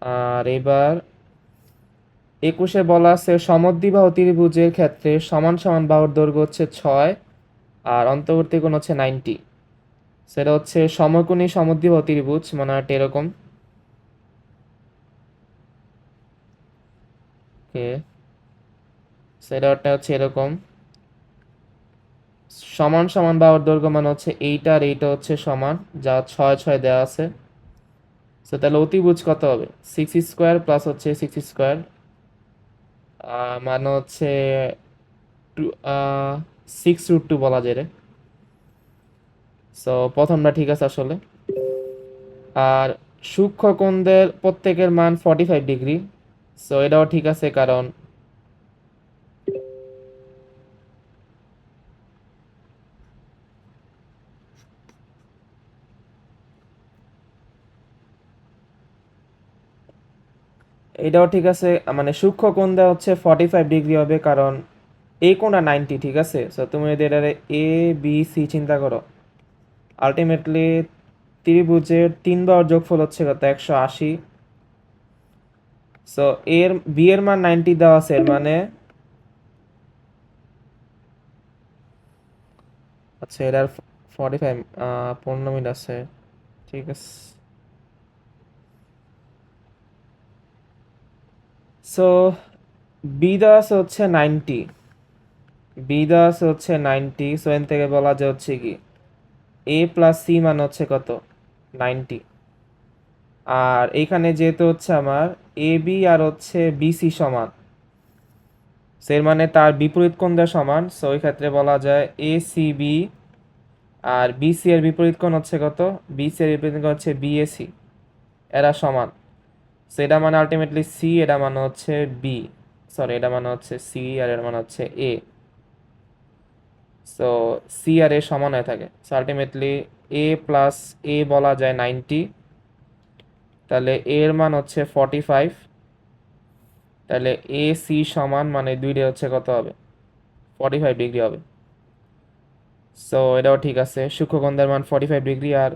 আর এবার 21-এ বলা আছে সমদ্বিবাহু ত্রিভুজের ক্ষেত্রে সমান সমান বাহুর দৈর্ঘ্য হচ্ছে 6 আর অন্তর্বর্তী কোণ হচ্ছে 90। সেটা হচ্ছে সমকোণী সমদ্বিবাহু ত্রিভুজ, মানে একটা এরকম। ওকে, সেটা একটা হচ্ছে এরকম। সমান সমান বাহুর দৈর্ঘ্য মানে হচ্ছে এইটা আর এইটা হচ্ছে সমান, যা 6 দেওয়া আছে। সো তাহলে অতিভুজ কত হবে, 6 স্কোয়ার প্লাস হচ্ছে 6 স্কোয়ার, মানে হচ্ছে 6√2 বলা যায় রে। সো প্রথমটা ঠিক আছে আসলে। আর সূক্ষ্মকোণদের প্রত্যেকের মান 45 ডিগ্রি। সো এটাও ঠিক আছে, কারণ এটাও ঠিক আছে, মানে সূক্ষ্মকোণ দেওয়া হচ্ছে 45 ডিগ্রি হবে, কারণ এই কোণটা 90, ঠিক আছে। সো তুমি যদি এটা এ বি সি চিন্তা করো, আলটিমেটলি ত্রিভুজের 3 বাহুর যোগফল হচ্ছে কত, 180। সো এর বি এর মান 90 দেওয়া আছে, এর মানে আচ্ছা এটার 45 15 মিনিট আছে, ঠিক আছে। সো বি দেওয়া আছে হচ্ছে 90, বি দেওয়া আছে হচ্ছে 90। সো এন থেকে বলা যায় হচ্ছে কি এ প্লাস সি মানে হচ্ছে কত, 90। আর এইখানে যেহেতু হচ্ছে আমার এ বি আর হচ্ছে বিসি সমান, সো এর মানে তার বিপরীত কোণ দেওয়া সমান। সো ওই ক্ষেত্রে বলা যায় এ সি বি আর বিসি এর বিপরীত কোণ হচ্ছে কত, বিসি এর বিপরীত কোণ হচ্ছে বিএসি, এরা সমান। সো এটা মানে আলটিমেটলি সি, এটা মানে হচ্ছে বি, সরি এটা মানে হচ্ছে সি আর এর মানে হচ্ছে এ। সো সি আর এ সমান হয়ে থাকে। সো আলটিমেটলি এ প্লাস এ বলা যায় 90, তাহলে এ এর মান হচ্ছে 45। তাহলে এ সি সমান মানে দুইটা হচ্ছে কত হবে, 45 ডিগ্রি হবে। সো এটাও ঠিক আছে, সূক্ষ্মকোণের মান 45 ডিগ্রি। আর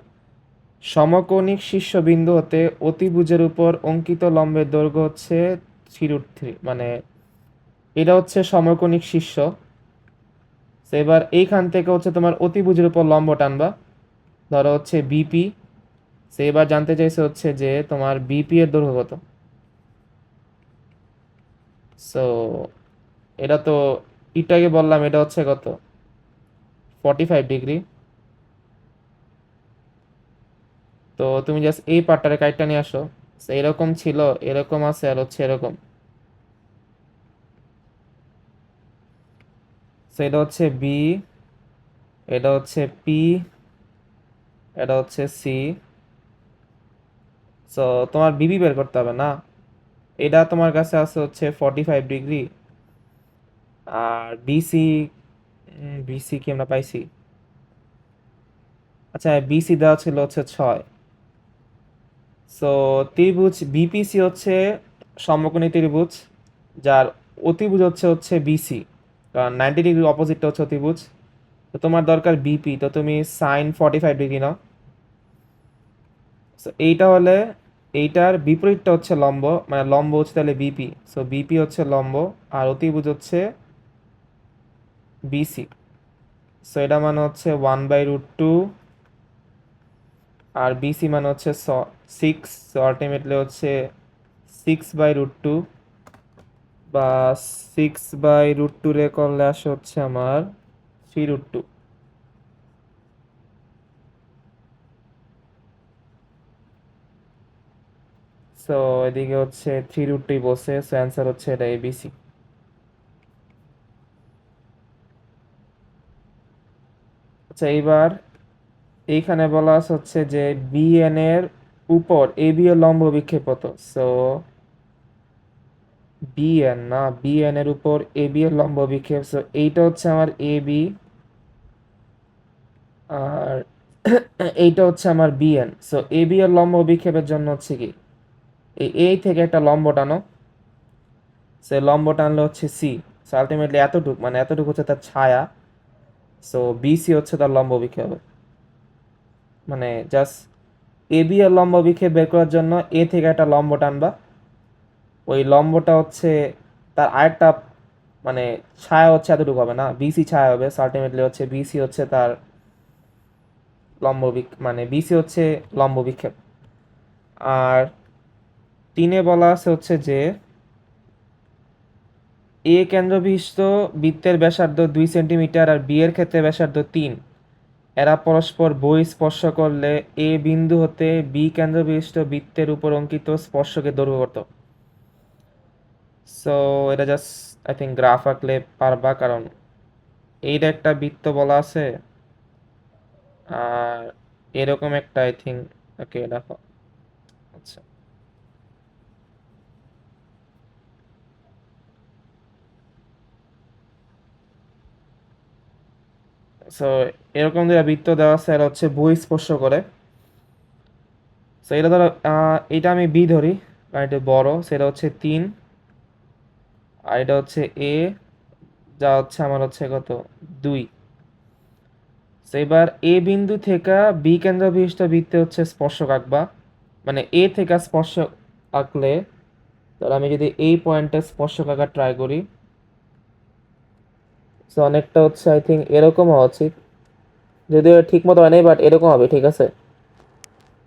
সমকোণিক শীর্ষবিন্দু হতে অতিভুজের উপর অঙ্কিত লম্বের দৈর্ঘ্য হচ্ছে 3√3, মানে এটা হচ্ছে সমকোণিক শীর্ষ। তো এবার এইখান থেকে হচ্ছে তোমার অতিভুজের উপর লম্ব টানবা, ধরো হচ্ছে বিপি। সে এবার জানতে চাইছে হচ্ছে যে তোমার বিপি এর দৈর্ঘ্য কত। সো এটা তো একটু আগে বললাম, এটা হচ্ছে কত, 45 ডিগ্রি। তো তুমি জাস্ট এই পার্টটারে কাইটটা নিয়ে আসো। So, এরকম ছিল, এরকম আছে, আর হচ্ছে এরকম। So, এটা হচ্ছে বি, এটা হচ্ছে পি, এটা হচ্ছে সি। সো তোমার বিবি বের করতে হবে না, এটা তোমার কাছে আছে হচ্ছে 45 ডিগ্রি। আর বিসি, বিসি কি আমরা পাইছি? আচ্ছা, বিসি দেওয়া ছিল হচ্ছে 6। সো ত্রিভুজ বিপিসি হচ্ছে সমকোণী ত্রিভুজ, যার অতিভুজ হচ্ছে হচ্ছে বিসি, কারণ 90 ডিগ্রি অপোজিটটা হচ্ছে অতিভুজ। তো তোমার দরকার বিপি, তো তুমি সাইন 45 ডিগ্রি নাও। সো এইটা হলে এইটার বিপরীতটা হচ্ছে লম্ব, মানে লম্ব হচ্ছে তাহলে বিপি। সো বিপি হচ্ছে লম্ব, আর অতিভুজ হচ্ছে বিসি। সো এটা মানে হচ্ছে 1/√2, আর বিসি মানে হচ্ছে 6। সো আলটিমেটলি হচ্ছে 6/√2, বা 6/√2 রে করলে আসে হচ্ছে আমার 3√2। সো এদিকে হচ্ছে 3√2 বসে। সো অ্যান্সার হচ্ছে এটা এবিসি। আচ্ছা, এইবার এইখানে বলা আছে হচ্ছে যে বিএন এর উপর এবি এর লম্ব বিক্ষেপ কত। সো বিএন না, বিএন এর উপর এবি এর লম্ব বিক্ষেপ। সো এইটা হচ্ছে আমার এবি, আর এইটা হচ্ছে আমার বিএন। সো এবি এর লম্ব বিক্ষেপের জন্য হচ্ছে কি, এই থেকে একটা লম্ব টানো। সে লম্ব টানলে হচ্ছে সি। সো আলটিমেটলি এতটুক, মানে এতটুকু হচ্ছে তার ছায়া। সো বিসি হচ্ছে তার লম্ব বিক্ষেপ। মানে জাস্ট এবি এর লম্ব বিক্ষেপ বের করার জন্য এ থেকে একটা লম্ব টানবা, ওই লম্বটা হচ্ছে তার আরেকটা, মানে ছায়া হচ্ছে এতটুকু হবে না, বিসি ছায়া হবে। আলটিমেটলি হচ্ছে বিসি হচ্ছে তার মানে বিসি হচ্ছে লম্ব বিক্ষেপ। আর তিনে বলা আছে হচ্ছে যে এ কেন্দ্রবিশিষ্ট বৃত্তের ব্যাসার্ধ 2 সেন্টিমিটার, আর বি এর ক্ষেত্রে ব্যাসার্ধ 3। এরা পরস্পর বহিঃস্পর্শ করলে এ বিন্দু হতে বি কেন্দ্রবিশিষ্ট বৃত্তের উপর অঙ্কিত স্পর্শকের দৈর্ঘ্য কত। সো এটা জাস্ট আই থিঙ্ক গ্রাফ আঁকলে পারবা, কারণ এইটা একটা বৃত্ত বলা আছে, আর এরকম একটা আই থিঙ্ক। ওকে, দেখো। আচ্ছা, সো এরকম যে বৃত্ত দেওয়া আছে, এটা হচ্ছে বহিঃস্পর্শ করে। সো এটা ধরো, এটা আমি বি ধরি, কারণ এটা বড়। সেটা হচ্ছে 3, আর এটা হচ্ছে এ, যা হচ্ছে আমার হচ্ছে কত, 2। তো এবার এ বিন্দু থেকে বি কেন্দ্র বিশিষ্ট বৃত্তে হচ্ছে স্পর্শক আঁকবা। মানে এ থেকে স্পর্শক আঁকলে, ধর আমি যদি এই পয়েন্টে স্পর্শক আঁকার ট্রাই করি, সো অনেকটা হচ্ছে আই থিঙ্ক এরকম হওয়া উচিত, যদিও ঠিক মতো হয় নাই, বাট এরকম হবে, ঠিক আছে।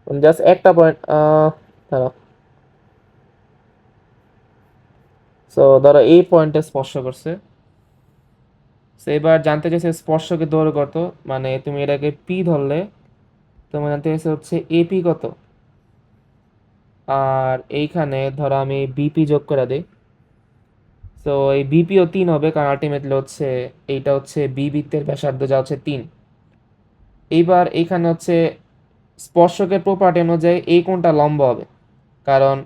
জাস্ট একটা পয়েন্ট, ধরো, সো ধরো এই পয়েন্টে স্পর্শ করছে। সো এবার জানতে চাইছে স্পর্শকের দৈর্ঘ্য কত, মানে তুমি এটাকে পি ধরলে তোমার জানতে চাইছে হচ্ছে এপি কত। আর এইখানে ধরো আমি বিপি যোগ করে দিই। সো এই বিপিও 3 হবে, কারণ আলটিমেটলি হচ্ছে এইটা হচ্ছে বি বৃত্তের ব্যাসার্ধ, যা হচ্ছে 3। এইবার এইখানে হচ্ছে স্পর্শকের প্রপার্টি অনুযায়ী এই কোণটা লম্ব হবে, কারণ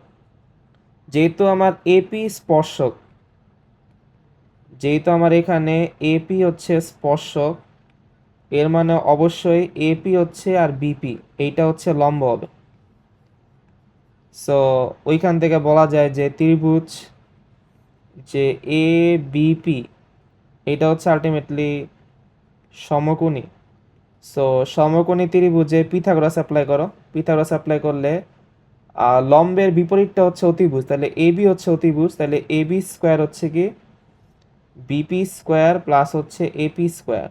যেহেতু আমার এপি স্পর্শক, যেহেতু আমার এখানে এপি হচ্ছে স্পর্শক, এর মানে অবশ্যই এপি হচ্ছে আর বিপি এইটা হচ্ছে লম্ব হবে। সো ওইখান থেকে বলা যায় যে ত্রিভুজ যে এ বিপি, এটা হচ্ছে আলটিমেটলি সমকোণী। সো সমকোণী ত্রিভুজে পিথাগোরাস অ্যাপ্লাই করো। পিথাগোরাস অ্যাপ্লাই করলে লম্বের বিপরীতটা হচ্ছে অতিভুজ, তাহলে এবি হচ্ছে অতিভুজ, তাহলে এবি স্কোয়ার হচ্ছে কি বিপি স্কোয়ার প্লাস হচ্ছে এপি স্কোয়ার।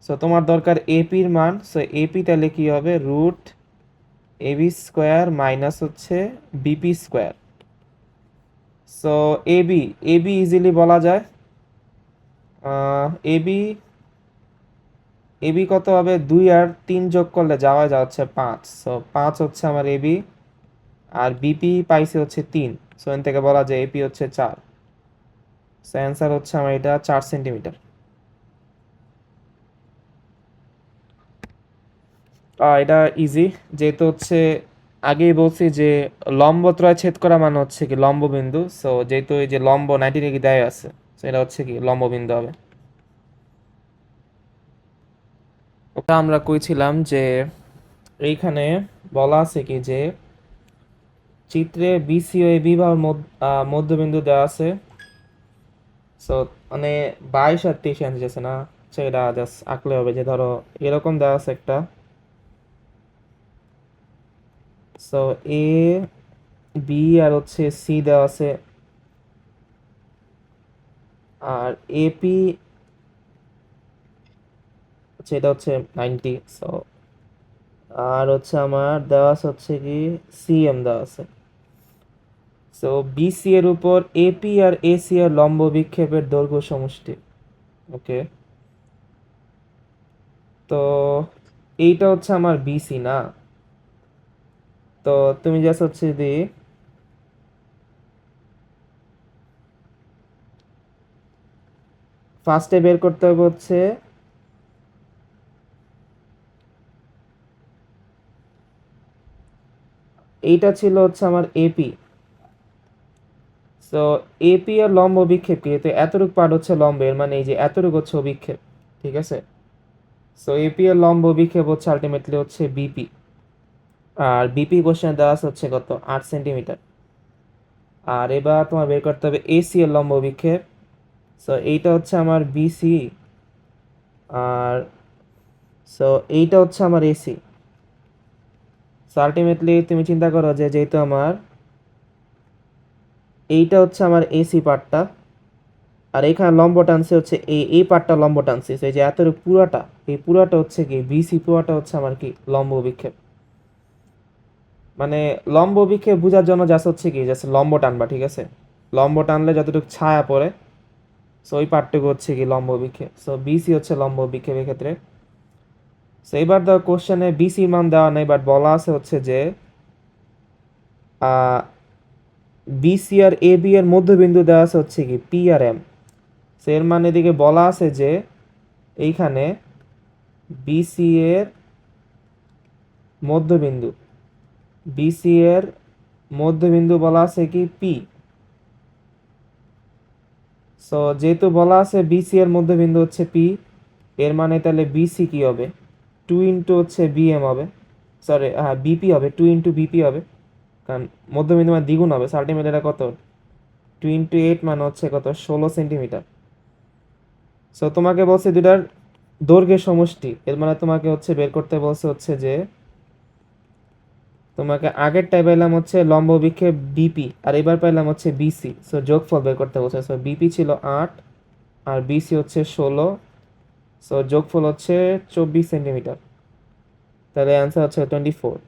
সো তোমার দরকার এপির মান। সো এপি তাহলে কি হবে, রুট এবি স্কোয়ার মাইনাস হচ্ছে BP square. So AB, AB easily বলা যায়, এবি এবি কত হবে, 2 আর 3 যোগ করলে যা হচ্ছে 5, সো 5 হচ্ছে আমার এবি, আর বিপি পাইছে হচ্ছে 3, সো এখান থেকে বলা যায় এপি হচ্ছে 4। সো অ্যান্সার হচ্ছে আমার এটা 4 সেন্টিমিটার। এটা ইজি, যেহেতু হচ্ছে আগেই বলছি যে লম্বত্রয় ছেদ করা মানে হচ্ছে কি লম্ব বিন্দু, সো যেহেতু এই যে লম্ব 90 ডিগ্রি দেয় আছে, সো এটা হচ্ছে কি লম্ব বিন্দু হবে। ওটা আমরা কইছিলাম যে এইখানে বলা আছে কি যে চিত্রে বিসি ও এবি বা মধ্যবিন্দু দেওয়া আছে, সো মানে 22 আর 23 আনতে যাচ্ছে না, সেটা জাস্ট আঁকলে হবে যে ধরো এরকম দেওয়া আছে একটা, সো এ বি আর হচ্ছে সি দেওয়া আছে, আর এপি হচ্ছে এটা হচ্ছে 90, সো আর হচ্ছে আমার দেওয়া আছে হচ্ছে কি সিএম দেওয়া আছে। সো বিসি এর উপর এপি আর এসি এর লম্ব বিক্ষেপের দৈর্ঘ্য সমষ্টি। ওকে, তো এইটা হচ্ছে আমার বিসি না, তো তুমি জাস্ট হচ্ছে যদি ফার্স্টে বের করতে হবে হচ্ছে এইটা ছিল হচ্ছে আমার এপি, সো এপি আর লম্ব বিক্ষেপ কি, তো এতটুকু পার্ট হচ্ছে লম্ব, এর মানে এই যে এতটুকু হচ্ছে অভিক্ষেপ, ঠিক আছে। সো এপি এর লম্ব বিক্ষেপ হচ্ছে আলটিমেটলি হচ্ছে বিপি, আর বিপি কোশ্চেন দেওয়া আছে হচ্ছে কত 8 সেন্টিমিটার। আর এবার তোমার বের করতে হবে এসি এর লম্ব বিক্ষেপ, সো এইটা হচ্ছে আমার বিসি, আর সো এইটা হচ্ছে আমার এসি। সো আলটিমেটলি তুমি চিন্তা করো যে যেহেতু আমার এইটা হচ্ছে আমার এসি পার্টটা, আর এখানে লম্ব টানছে হচ্ছে এই পার্টটা লম্ব টানছে, এই যে এতটুকু পুরাটা, এই পুরাটা হচ্ছে কি বিসি, পুরাটা হচ্ছে আমার কি লম্ব বিক্ষেপ। মানে লম্ব বিক্ষেপ বোঝার জন্য জাস্ট হচ্ছে কি জাস্ট লম্ব টানবা, ঠিক আছে। লম্ব টানলে যতটুকু ছায়া পড়ে, সো ওই পার্টটুকু হচ্ছে কি লম্ব বিক্ষেপ, সো বিসি হচ্ছে লম্ব বিক্ষেপের ক্ষেত্রে। সো এবার ধর কোশ্চেনে বিসি মান দেওয়া নেই, বাট বলা আছে হচ্ছে যে বিসি আর এ বি এর মধ্যবিন্দু দেওয়া আছে হচ্ছে কি পি আর এম। সো এর মানে এদিকে বলা আছে যে এইখানে বিসি এর মধ্যবিন্দু, বিসি এর মধ্যবিন্দু বলা আছে কি পি। সো যেহেতু বলা আছে বিসি এর মধ্যবিন্দু হচ্ছে পি, এর মানে তাহলে বিসি কি হবে 2 ইন্টু হচ্ছে বিএম হবে, সরি হ্যাঁ বিপি হবে, 2 ইন্টু বিপি হবে, কারণ মধ্যবিন্দু মানে দ্বিগুণ হবে, আলটিমেট এটা কত 2 ইন্টু 8 মানে হচ্ছে কত 16 সেন্টিমিটার। সো তোমাকে বলছে দুটার দৈর্ঘ্যের সমষ্টি, এর মানে তোমাকে হচ্ছে বের করতে বলছে হচ্ছে যে তোমাকে আগেরটাই পাইলাম হচ্ছে লম্ব বিক্ষেপ বিপি, আর এবার পাইলাম হচ্ছে বিসি, সো যোগফল বের করতে বলছে। সো বিপি ছিল 8 আর বিসি হচ্ছে 16, সো যোগফল হচ্ছে 24 সেন্টিমিটার, তাহলে অ্যান্সার হচ্ছে 24।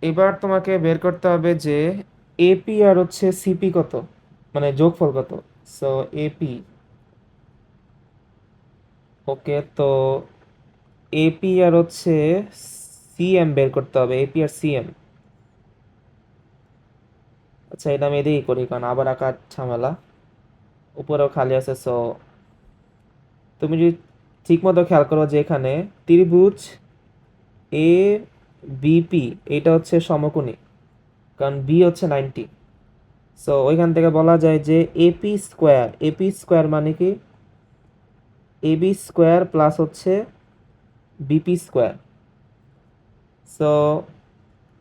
এবার তোমাকে বের করতে হবে যে এপি আর হচ্ছে সিপি কত, মানে যোগফল কত। সো এপি, ওকে, তো এপি আর হচ্ছে সিএম বের করতে হবে, এপি আর সিএম। আচ্ছা এটা আমি এদিকেই করি, কারণ আবার আঁকার ঝামেলা, উপরেও খালি আছে। সো তুমি যদি ঠিক মতো খেয়াল করো যে এখানে ত্রিভুজ এ বিপি এটা হচ্ছে সমকোণী, কারণ বি হচ্ছে 90। সো ওইখান থেকে বলা যায় যে এপি স্কোয়ার, এপি স্কোয়ার মানে কি এবি স্কোয়ার প্লাস হচ্ছে বিপি স্কোয়ার। সো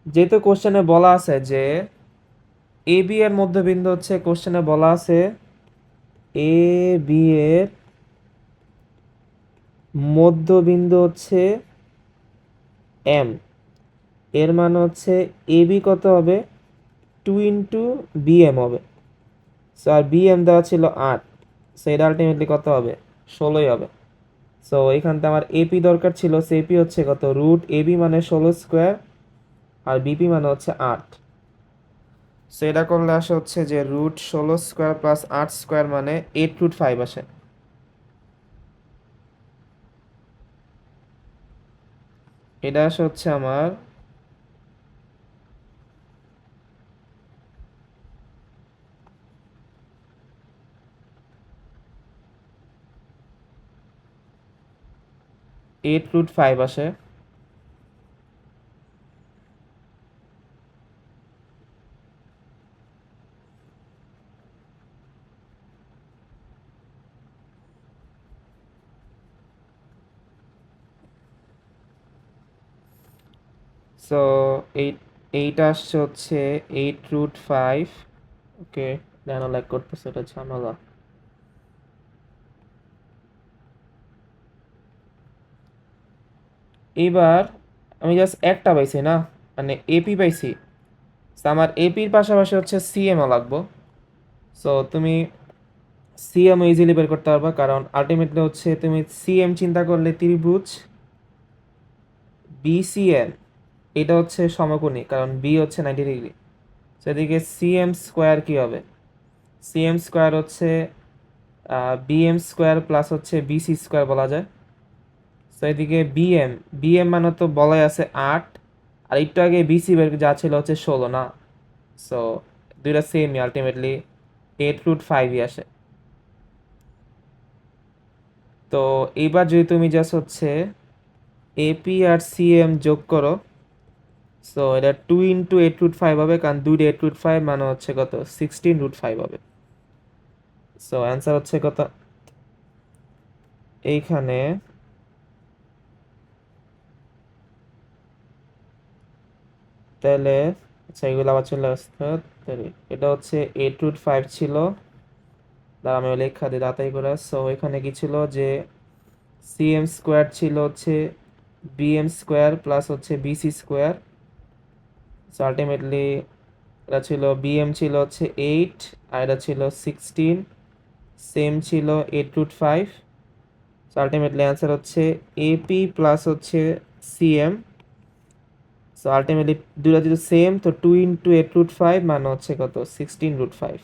যেহেতু কোশ্চেনে বলা আছে যে এ বি এর মধ্যবিন্দু হচ্ছে, কোশ্চেনে বলা আছে এ বি এর মধ্যবিন্দু হচ্ছে এম, এর মানে হচ্ছে এ বি কত হবে 2 ইন্টু বিএম হবে। সো আর বিএম দেওয়া ছিল 8, সো এটা আলটিমেটলি কত হবে 16ই হবে। সো এখান থেকে আমার এপি দরকার ছিল, সো এপি হচ্ছে কত রুট এবি মানে 16 স্কোয়ার, আর বিপি মানে হচ্ছে 8। সো এটা করলে আসে হচ্ছে যে রুট 16 স্কোয়ার প্লাস 8 স্কোয়ার মানে 8 √5 আসে। এটা আসে হচ্ছে আমার √5 আসে। সো এইট এইটা আসছে হচ্ছে 8√5। ওকে, কেন লাইক করতেছে, এটা ঝামেলা। এবার আমি জাস্ট একটা পাইছি না, মানে এপি পাইছি। So, আমার এপির পাশাপাশি হচ্ছে সিএমও লাগবো। সো তুমি সিএম ইজিলি বের করতে পারবা, কারণ আলটিমেটলি হচ্ছে তুমি সিএম চিন্তা করলে ত্রিভুজ বিসিএন এটা হচ্ছে সমকোণী, কারণ বি হচ্ছে 90 ডিগ্রি। সেদিকে সিএম স্কোয়ার কি হবে? সিএম স্কোয়ার হচ্ছে বিএম স্কোয়ার প্লাস হচ্ছে বিসি স্কোয়ার বলা যায়। সো এদিকে বিএম বিএম মানে তো বলাই আছে 8, আর একটু আগে বিসি বের যা ছিল হচ্ছে 16 না। সো দুইটা সেমই, আলটিমেটলি 8√5ই আসে। তো এইবার যদি তুমি জাস্ট হচ্ছে এপি আর সিএম যোগ করো, সো এটা 2 × 8√5 হবে, কারণ 2 × 8√5 মানে হচ্ছে কত, 16√5 হবে। সো অ্যান্সার হচ্ছে কত এইখানে, তাহলে আচ্ছা এগুলো আবার চলে আসতে, তাহলে এটা হচ্ছে 8√5 ছিল। দাঁড়া আমি লেখা দিই তাড়াতাড়ি করে। সো এখানে কি ছিল যে সিএম স্কোয়ার ছিল হচ্ছে বিএম স্কোয়ার প্লাস হচ্ছে বিসি স্কোয়ার। সো আলটিমেটলি এটা ছিল বিএম ছিল হচ্ছে 8 আর এটা ছিল 16, সেম ছিল 8√5। সো আলটিমেটলি অ্যান্সার হচ্ছে এপি প্লাস হচ্ছে সিএম। সো আলটিমেটলি দুটো যদি সেম, তো 2 × 8√5 মানে হচ্ছে কত, 16√5।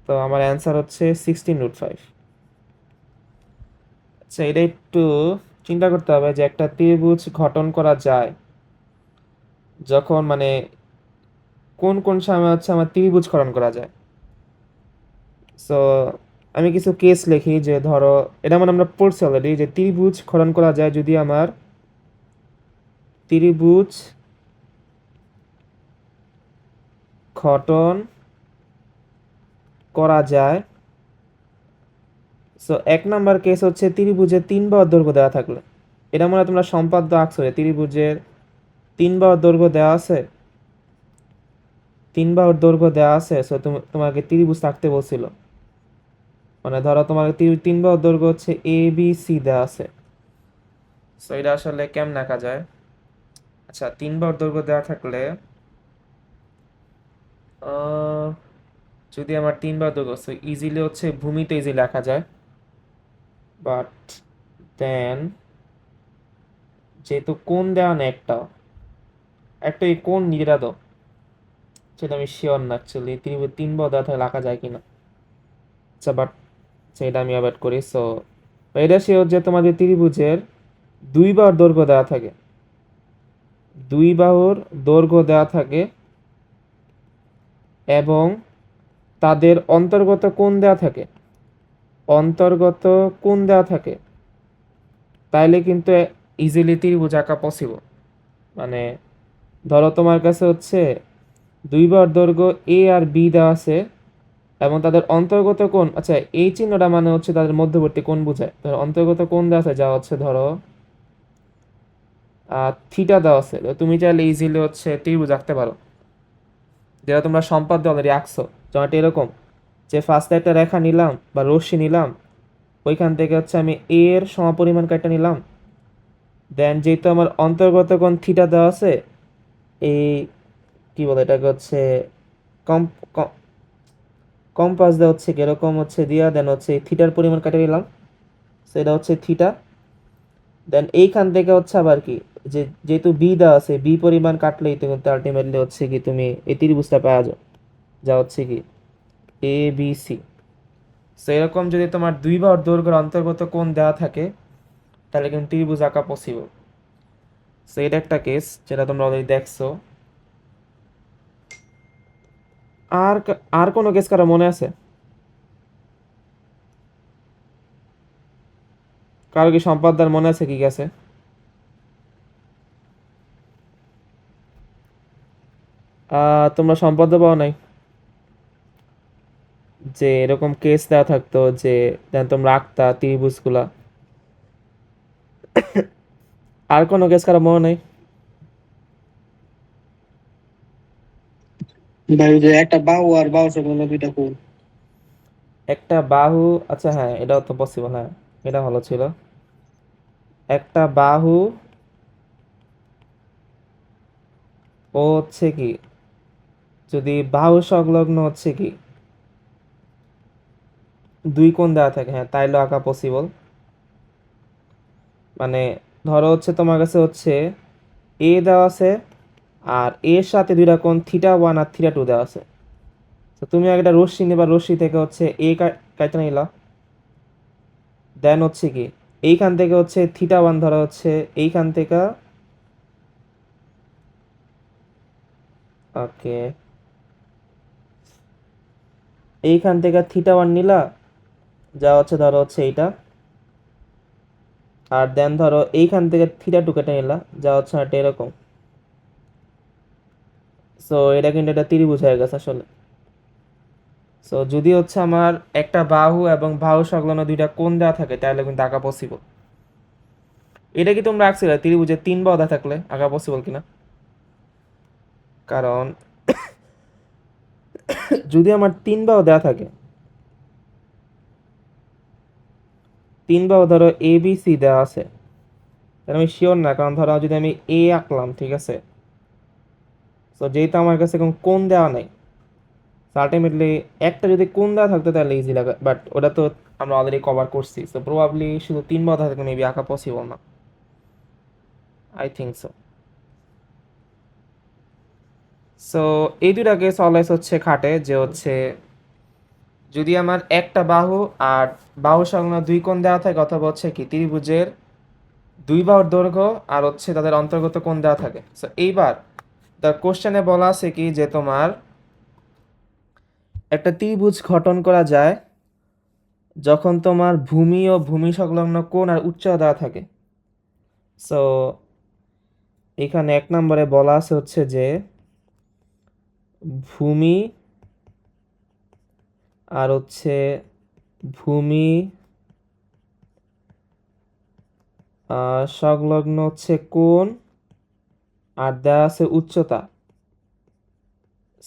তো আমার অ্যান্সার হচ্ছে 16√5। আচ্ছা এটা একটু চিন্তা করতে হবে যে একটা ত্রিভুজ গঠন করা যায় যখন, মানে কোন কোন সময় হচ্ছে আমার ত্রিভুজ গঠন করা যায়। সো আমি কিছু কেস লিখি, যে ধরো এটা মানে আমরা পড়ছি অলরেডি, যে ত্রিভুজ গঠন করা যায় যদি আমার ত্রিভুজ গঠন করা যায়। সো 1 নাম্বার কেস হচ্ছে ত্রিভুজের 3 বাহুর দৈর্ঘ্য দেওয়া থাকলে। এটা মনে হয় তোমরা সম্পাদ্য আঁকছো, ত্রিভুজের 3 বাহুর দৈর্ঘ্য দেওয়া আছে, 3 বাহুর দৈর্ঘ্য দেওয়া আছে। সো তোমাকে ত্রিভুজ আঁকতে বলছিল, মানে ধরো তোমার 3 বাহুর দৈর্ঘ্য হচ্ছে এ বি সি দেওয়া আছে। সো এটা আসলে কেমন আঁকা যায়? আচ্ছা 3 বাহুর দৈর্ঘ্য দেওয়া থাকলে আহ, যদি আমার 3 বাহুর দৈর্ঘ্য, সো ইজিলি হচ্ছে ভূমিতে ইজিলি আঁকা যায়। বাট দেন যেহেতু কোণ দেওয়া না, একটা একটা এই কোণ নিজেরা দাও, সেটা আমি শিওর না অ্যাকচুয়ালি ত্রিভুজ 3 বাহু দেওয়া থাকলে আঁকা যায় কিনা। আচ্ছা বাট সেটা আমি অ্যাভয়েড করি। সো এটা শিওর যে তোমাদের ত্রিভুজের 2 বাহুর দৈর্ঘ্য দেওয়া থাকে, 2 বাহুর দৈর্ঘ্য দেওয়া থাকে এবং তাদের অন্তর্গত কোণ দেওয়া থাকে, অন্তর্গত কোণ দেওয়া থাকে, তাইলে কিন্তু ইজিলি ত্রিভুজ আঁকা পসিবল। মানে ধরো তোমার কাছে হচ্ছে 2 বাহুর দৈর্ঘ্য এ আর বি দেওয়া আছে এবং তাদের অন্তর্গত কোণ, আচ্ছা এই চিহ্নটা মানে হচ্ছে তাদের মধ্যবর্তী কোণ বোঝায়। ধরো অন্তর্গত কোণ দেওয়া আছে যা হচ্ছে ধরো থিটা দেওয়া আছে, তো তুমি চাইলে ইজিলি হচ্ছে ত্রিভুজ আঁকতে পারো, যেটা তোমরা সম্পাদ্য অলরেডি আঁকছো। যেমন এরকম যে ফার্স্টে একটা রেখা নিলাম বা রশ্মি নিলাম, ওইখান থেকে হচ্ছে আমি এ এর সমপরিমাণ কাটা নিলাম। দেন যেহেতু আমার অন্তর্গত কোণ থিটা দেওয়া আছে, এই কি বলে এটাকে হচ্ছে কম কম্পাস দেওয়া হচ্ছে এরকম হচ্ছে দিয়া, দেন হচ্ছে থিটার পরিমাণ কাটে নিলাম, সেটা হচ্ছে থিটা। দেন এইখান থেকে হচ্ছে আবার কি, যে যেহেতু বি দেওয়া আছে, বি পরিমাণ কাটলেই তো কিন্তু আলটিমেটলি হচ্ছে কি তুমি এই ত্রিভুজটা পাওয়া যাও, যা হচ্ছে কি এ বি সি। সো এরকম যদি তোমার 2 বাহুর দৈর্ঘ্যের অন্তর্গত কোণ দেওয়া থাকে, তাহলে কিন্তু ত্রিভুজ আঁকা পসিবল। সো এটা একটা কেস যেটা তোমরা অলরেডি দেখছো। আর কোনো কেস কারো মনে আছে? কারো কি সম্পাদদার মনে আছে কি আছে? তোমরা সম্পাদ্য পাও নাই? যে এরকম কেস দেওয়া থাকতো যে দেন তোমরা আঁকতা ত্রিভুজগুলা। আর কোনো কেস কারো মনে নেই? ভাই ওই যে একটা বাহু আর বাহু সকল দুইটা কোণ। একটা বাহু, আচ্ছা হ্যাঁ এটাও তো পসিবল, হ্যাঁ এটা ভালো ছিল। একটা বাহু ও হচ্ছে কি, যদি বাহু সংলগ্ন হচ্ছে কি দুই কোণ দেওয়া থাকে, হ্যাঁ তাইলে আঁকা পসিবল। মানে ধরো হচ্ছে তোমার কাছে হচ্ছে এ দেওয়া আছে আর এর সাথে দুইটা কোণ θ1 আর θ2 দেওয়া আছে। তো তুমি একটা রশ্মি নিবা, রশ্মি থেকে হচ্ছে এ কাইটা নিলা, দেন হচ্ছে কি এইখান থেকে হচ্ছে θ1 ধরা হচ্ছে এইখান থেকে, ওকে এইখান থেকে θ1 নিলা, যা হচ্ছে ধরো হচ্ছে এইটা, আর দেন ধরো এইখান থেকে θ2 কেটে নিলা, যা হচ্ছে একটা এরকম। সো এটা কিন্তু একটা ত্রিভুজ হয়ে গেছে আসলে। সো যদি হচ্ছে আমার একটা বাহু এবং বাহু সংলগ্ন দুইটা কোণ দেওয়া থাকে তাহলে কিন্তু আঁকা পসিবল। এটা কি তোমরা আঁকছিলে ত্রিভুজের তিন বাহু দেওয়া থাকলে আঁকা পসিবল কিনা? কারণ যদি আমার তিন বাহু দেওয়া থাকে, তিন বাহু ধরো এ বি সি দেওয়া আছে, তাহলে আমি শিওর না, কারণ ধরো যদি আমি এ আঁকলাম, ঠিক আছে, তো যেহেতু আমার কাছে কোনো কোণ দেওয়া নাই, আলটিমেটলি একটা যদি কোণ দেওয়া থাকতো তাহলে ইজি লাগে, বাট ওটা তো আমরা অলরেডি কভার করছি। সো প্রবাবলি শুধু তিন বাহু থাকলে মেবি আঁকা পসিবল না, আই থিঙ্ক সো। সো এই দুইটা কেস অলওয়েজ হচ্ছে খাটে, যে হচ্ছে যদি আমার একটা বাহু আর বাহু সংলগ্ন দুই কোণ দেওয়া থাকে, অথবা হচ্ছে কি ত্রিভুজের দুই বাহুর দৈর্ঘ্য আর হচ্ছে তাদের অন্তর্গত কোণ দেওয়া থাকে। সো এইবার দ্য কোশ্চেনে বলা আছে কি যে তোমার একটা ত্রিভুজ গঠন করা যায় যখন তোমার ভূমি ও ভূমি সংলগ্ন কোণ আর উচ্চতা দেওয়া থাকে। সো এখানে এক নম্বরে বলা আছে হচ্ছে যে ভূমি আর হচ্ছে ভূমি সংলগ্ন হচ্ছে কোণ আর দেওয়া আছে উচ্চতা।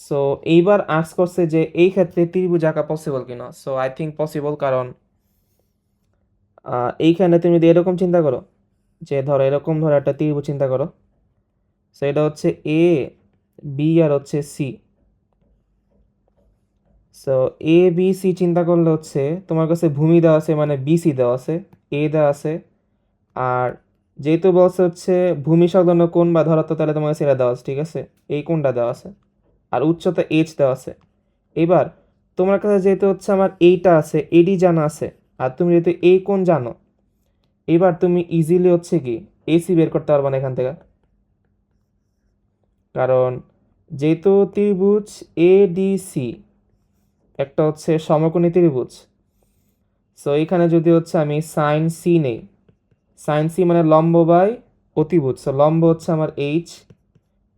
সো এইবার আস্ক করছে যে এই ক্ষেত্রে ত্রিভুজ আঁকা পসিবল কিনা। সো আই থিঙ্ক পসিবল, কারণ এইখানে তুমি যদি এরকম চিন্তা করো, যে ধরো এরকম ধরো একটা ত্রিভুজ চিন্তা করো, সো এটা হচ্ছে এ বি আর হচ্ছে C. So A B C চিন্তা করলে হচ্ছে তোমার কাছে ভূমি দেওয়া আছে, মানে বিসি দেওয়া আছে, এ দেওয়া আছে, আর যেহেতু বলছে হচ্ছে ভূমি সংলগ্ন কোণ বা ধরো, তাহলে তোমার কাছে এটা দেওয়া আছে, ঠিক আছে, এই কোণটা দেওয়া আছে, আর উচ্চতা এইচ দেওয়া আছে। এবার তোমার কাছে যেহেতু হচ্ছে আমার এইটা আছে, এডি জানা আছে, আর তুমি যেহেতু এই কোণ জানো, এবার তুমি ইজিলি হচ্ছে কি এসি বের করতে পারবা না এখান থেকে, কারণ যেহেতু ত্রিভুজ এ ডি সি একটা হচ্ছে সমকোণী ত্রিভুজ। সো এখানে যদি হচ্ছে আমি সাইন সি নেই, সাইন সি মানে লম্ব বাই অতিভুজ, সো লম্ব হচ্ছে আমার এইচ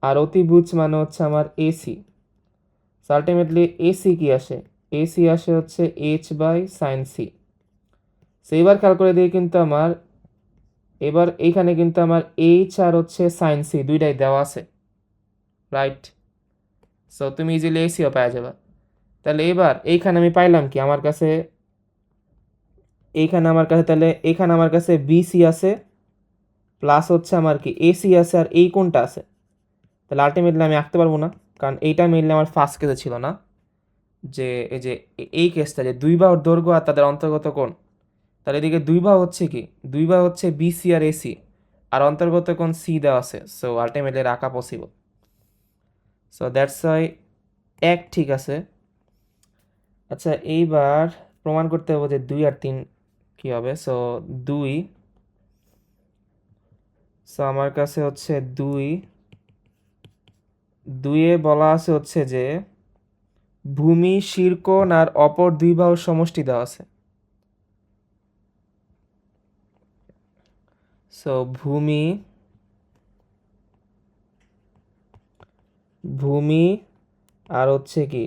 আর অতিভুজ মানে হচ্ছে আমার এসি। সো আলটিমেটলি এসি কি আসে, এসি আসে হচ্ছে H by sine C. So এবার খেয়াল করে দিয়ে কিন্তু আমার এবার এইখানে কিন্তু আমার এইচ আর হচ্ছে সাইন সি দুইটাই দেওয়া আছে, রাইট? সো তুমি ইজিলি এসিও পাওয়া যাবে। তাহলে এবার এইখানে আমি পাইলাম কি, আমার কাছে এইখানে আমার কাছে তাহলে এখানে আমার কাছে বিসি আছে, প্লাস হচ্ছে আমার কি এসি আছে, আর এই কোনটা আছে। তাহলে আলটিমেটলি আমি আঁকতে পারবো না, কারণ এইটা মেনলি আমার ফার্স্ট কেসে ছিল না, যে এই যে এই কেসটা যে দুই বাহুর দৈর্ঘ্য আর তাদের অন্তর্গত কোণ। তাহলে এদিকে দুই বাহু হচ্ছে কি, দুই বাহু হচ্ছে বিসি আর এসি, আর অন্তর্গত কোণ সি দেওয়া আছে। সো আলটিমেটলি আঁকা পসিবল। সো দ্যাটস ওয়াই এক ঠিক আছে। আচ্ছা এইবার প্রমাণ করতে হবে যে দুই আর তিন কি হবে। সো দুই সো আমার কাছে হচ্ছে দুইয়ে বলা আছে হচ্ছে যে ভূমি, শিরকোণ আর অপর দুই বাহুর সমষ্টি দেওয়া আছে। সো ভূমি আর হচ্ছে কি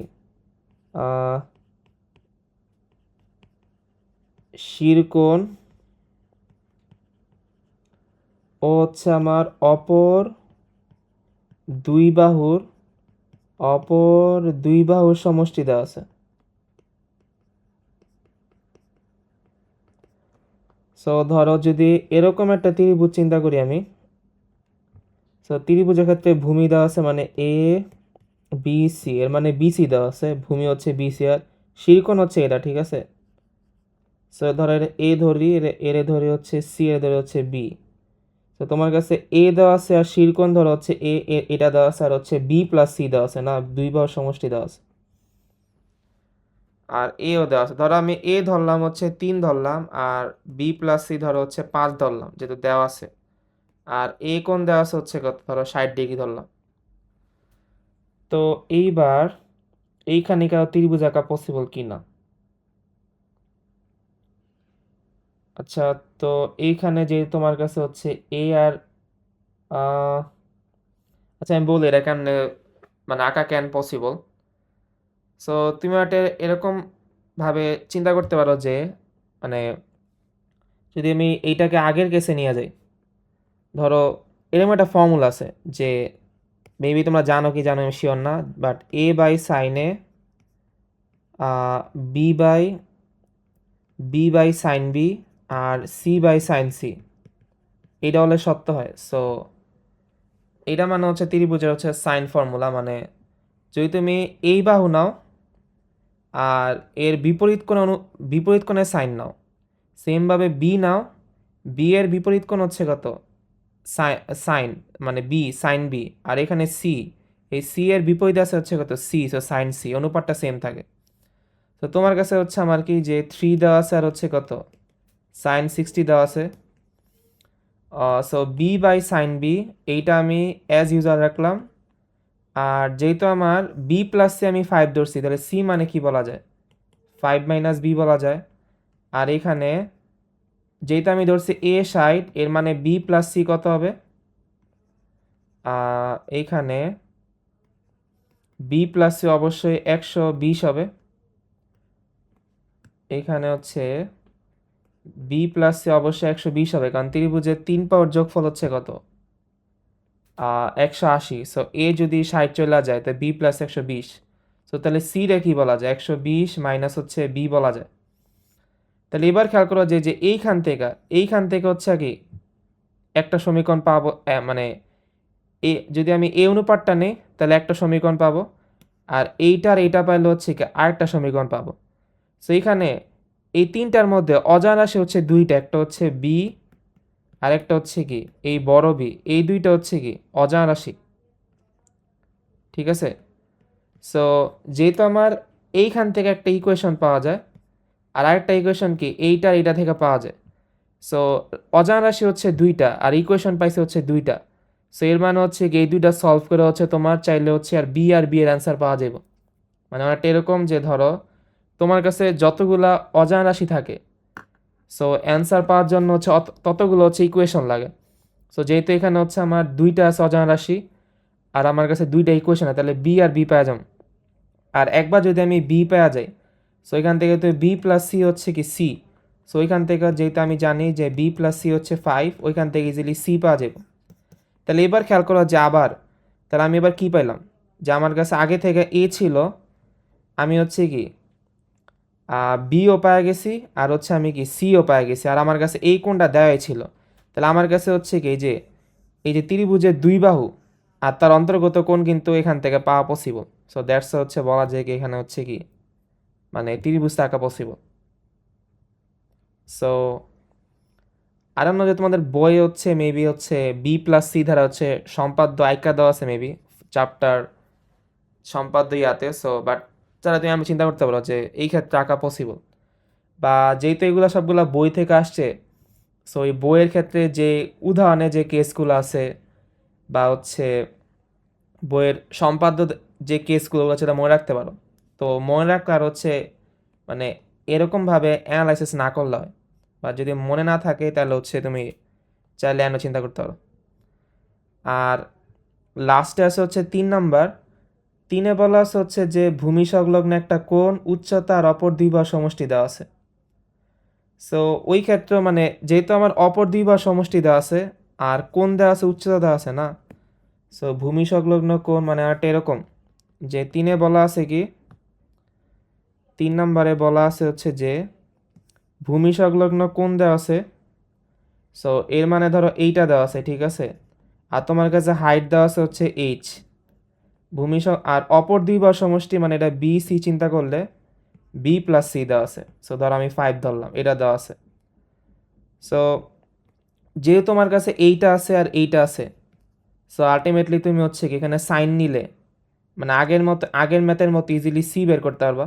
শিরকোণ ও হচ্ছে আমার দুই বাহুর অপর দুই বাহুর সমষ্টি দেওয়া আছে। সো ধরো যদি এরকম একটা ত্রিভুজ চিন্তা করি আমি, সো ত্রিভুজের ক্ষেত্রে ভূমি দেওয়া আছে মানে এ বি সি, এর মানে বিসি দেওয়া আছে, ভূমি হচ্ছে বিসি আর শিরকোণ হচ্ছে এটা, ঠিক আছে। সো ধরো এ ধরি, এর ধরি হচ্ছে সি, এর ধরি হচ্ছে বি। তো তোমার কাছে এ দেওয়া আছে আর শিরকোণ ধরো হচ্ছে এটা দেওয়া আছে আর হচ্ছে বি প্লাস সি দেওয়া আছে, না দুই বাহুর সমষ্টি দেওয়া আছে। আর এও দেওয়া আছে, ধরো আমি এ ধরলাম হচ্ছে 3 ধরলাম আর বি প্লাস সি ধরো হচ্ছে 5 ধরলাম, যেহেতু দেওয়া আছে। আর এ কোণ দেওয়া আছে হচ্ছে কত, ধরো 60 ডিগ্রি ধরলাম। তো এইবার এইখানে কারো ত্রিভুজ আঁকা পসিবল কি না? আচ্ছা, তো এইখানে যে তোমার কাছে হচ্ছে এ আর আহ, আচ্ছা আমি বলি এটা কেন মানে আঁকা কেন পসিবল। সো তুমি একটা এরকম ভাবে চিন্তা করতে পারো যে মানে যদি আমি এইটাকে আগের কেসে নিয়ে যাই, ধরো এরকম একটা ফর্মুলা আছে যে মেবি তোমরা জানো কি জানো আমি শিওর না, but A by sine A B by sine B আর সি বাই সাইন সি, এইটা হলে সত্য হয়। সো এইটা মানে হচ্ছে ত্রিভুজের হচ্ছে সাইন ফর্মুলা, মানে যদি তুমি এই বাহু নাও আর এর বিপরীত কোণে সাইন নাও, সেমভাবে বি নাও, বি এর বিপরীত কোণ হচ্ছে কত সাইন, মানে বি সাইন বি, আর এখানে সি, এই সি এর বিপরীত আছে হচ্ছে কত সি, সো সাইন সি, অনুপাতটা সেম থাকে। তো তোমার কাছে হচ্ছে আমার কি যে 3 দেওয়া আছে আর হচ্ছে কত সাইন 60 দেওয়া আছে। So B by sine B এইটা আমি অ্যাজ ইউজার রাখলাম। আর যেহেতু আমার বি প্লাস সি আমি 5 ধরছি, তাহলে সি মানে কি বলা যায় 5 মাইনাস বি বলা যায়। আর এখানে যেহেতু আমি ধরছি এ 60, এর মানে বি প্লাস সি কত হবে, এইখানে বি প্লাস সি অবশ্যই 120 হবে। এইখানে হচ্ছে বি প্লাস সি অবশ্যই 120 হবে, কারণ ত্রিভুজের 3 পাওয়ার যোগফল হচ্ছে কত 180। সো এ যদি 60 চলে যায় তো বি প্লাস 120, সো তাহলে সি রে কি বলা যায় 120 মাইনাস হচ্ছে বি বলা যায়। তাহলে এবার খেয়াল করো যে যে এইখান থেকে হচ্ছে কি একটা সমীকরণ পাবো, মানে এ যদি আমি এ অনুপাতটা নেই তাহলে একটা সমীকরণ পাবো, আর এইটা পাইলে হচ্ছে কি আরেকটা সমীকরণ পাবো। সো এইখানে এই তিনটার মধ্যে অজানা রাশি হচ্ছে দুইটা, একটা হচ্ছে বি আর একটা হচ্ছে কি এই বড় বি, এই দুইটা হচ্ছে কি অজানা রাশি, ঠিক আছে। সো যেহেতু আমার এইখান থেকে একটা ইকুয়েশন পাওয়া যায় আর আরেকটা ইকুয়েশন কি এইটা থেকে পাওয়া যায়, সো অজানা রাশি হচ্ছে দুইটা আর ইকুয়েশন পাইছে হচ্ছে দুইটা। সো এর মানে হচ্ছে কি এই দুইটা সলভ করে হচ্ছে তোমার চাইলে হচ্ছে আর বি এর অ্যান্সার পাওয়া যাবে। মানে অনেকটা এরকম যে ধরো তোমার কাছে যতগুলা অজানা রাশি থাকে, সো অ্যান্সার পাওয়ার জন্য হচ্ছে ততগুলো হচ্ছে ইকুয়েশন লাগে। সো যেহেতু এখানে হচ্ছে আমার দুইটা আছে অজানা রাশি আর আমার কাছে দুইটা ইকুয়েশন আছে, তাহলে বি আর বি পাওয়া যাবে। আর একবার যদি আমি বি পাওয়া যাই, সো এখান থেকে তো বি প্লাস সি হচ্ছে কি সি, সো ওইখান থেকে যেহেতু আমি জানি যে বি প্লাস সি হচ্ছে 5, ওইখান থেকে ইজিলি সি পাওয়া যাবে। তাহলে এবার খেয়াল করো যে আবার তাহলে আমি এবার কি পাইলাম যে আমার কাছে আগে থেকে এ ছিল, আমি হচ্ছে কি বিও পাওয়া গেছি আর হচ্ছে আমি কি সিও পাওয়া গেছি, আর আমার কাছে এই কোণটা দেওয়াই ছিল। তাহলে আমার কাছে হচ্ছে কি এই যে ত্রিভুজের দুই বাহু আর তার অন্তর্গত কোণ কিন্তু এখান থেকে পাওয়া পসিবল। সো দ্যাটস হচ্ছে বলা যায় কি এখানে হচ্ছে কি মানে ত্রিভুজটা আঁকা পসিবল। সো আর অন্য যে তোমাদের বই হচ্ছে মেবি হচ্ছে বি প্লাস সি ধারা হচ্ছে সম্পাদ্য আইকা দেওয়া আছে মেবি চ্যাপ্টার সম্পাদ্য ইয়াতে। সো বাট যারা তুমি আমি চিন্তা করতে পারো যে এই ক্ষেত্রে আঁকা পসিবল, বা যেহেতু এগুলো সবগুলা বই থেকে আসছে, সো এই বইয়ের ক্ষেত্রে যে উদাহরণে যে কেসগুলো আছে বা হচ্ছে বইয়ের সম্পাদ্য যে কেসগুলো আছে সেটা মনে রাখতে পারো। তো মনে রাখলে আর হচ্ছে মানে এরকমভাবে অ্যানালাইসিস না করলে হয়, বা যদি মনে না থাকে তাহলে হচ্ছে তুমি চাইলে অন্য চিন্তা করতে পারো। আর লাস্টে আছে হচ্ছে 3 নাম্বার। 3-এ বলা আছে হচ্ছে যে ভূমি সংলগ্ন একটা কোণ, উচ্চতা আর অপর দুই বাহুর সমষ্টি দেওয়া আছে। সো ওই ক্ষেত্রে মানে যেহেতু আমার অপর দুই বাহুর সমষ্টি দেওয়া আছে আর কোণ দেওয়া আছে, উচ্চতা দেওয়া আছে না, সো ভূমি সংলগ্ন কোণ মানে একটা এরকম যে 3-এ বলা আছে কি, 3 নাম্বারে বলা আছে হচ্ছে যে ভূমি সংলগ্ন কোণ দেওয়া আছে। সো এর মানে ধরো এইটা দেওয়া আছে, ঠিক আছে, আর তোমার কাছে হাইট দেওয়া আছে হচ্ছে এইচ। আর অপর দুই বাহুর সমষ্টি মানে এটা বি সি চিন্তা করলে বি প্লাস সি দেওয়া আছে। সো ধরো আমি 5 ধরলাম, এটা দেওয়া আছে। সো যেহেতু তোমার কাছে এইটা আছে আর এইটা আছে, সো আলটিমেটলি তুমি হচ্ছে কি এখানে সাইন নিলে মানে আগের ম্যাথের মতো ইজিলি সি বের করতে পারবা।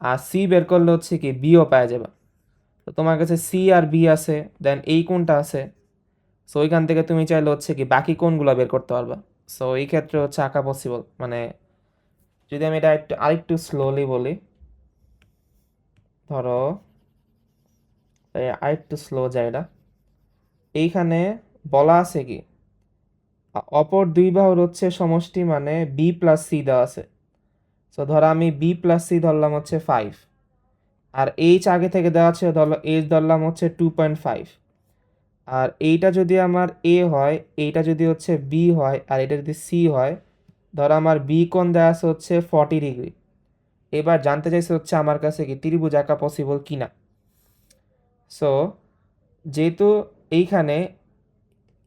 আর সি বের করলে হচ্ছে কি বিও পাওয়া যাবে। তো তোমার কাছে সি আর বি আছে, দেন এই কোনটা আছে, সো ওইখান থেকে তুমি চাইলে হচ্ছে কি বাকি কোনগুলো বের করতে পারবা। সো এই ক্ষেত্রে হচ্ছে আঁকা পসিবল। মানে যদি আমি এটা আরেকটু স্লোলি বলি, ধরো আরেকটু স্লো জায়গা, এইখানে বলা আছে কি অপর দুই বাহুর হচ্ছে সমষ্টি মানে বি প্লাস সি দেওয়া আছে। সো ধরো আমি বি প্লাস সি ধরলাম হচ্ছে 5, আর এইচ আগে থেকে দেওয়া আছে, ধরো এইচ ধরলাম হচ্ছে 2.5। আর এইটা যদি আমার এ হয়, এইটা যদি হচ্ছে বি হয়, আর এটা যদি সি হয়, ধরো আমার বি কোণ দেওয়া আছে হচ্ছে 40 ডিগ্রি। এবার জানতে চাইছে হচ্ছে আমার কাছে কি ত্রিভুজ আঁকা পসিবল কিনা। সো যেহেতু এইখানে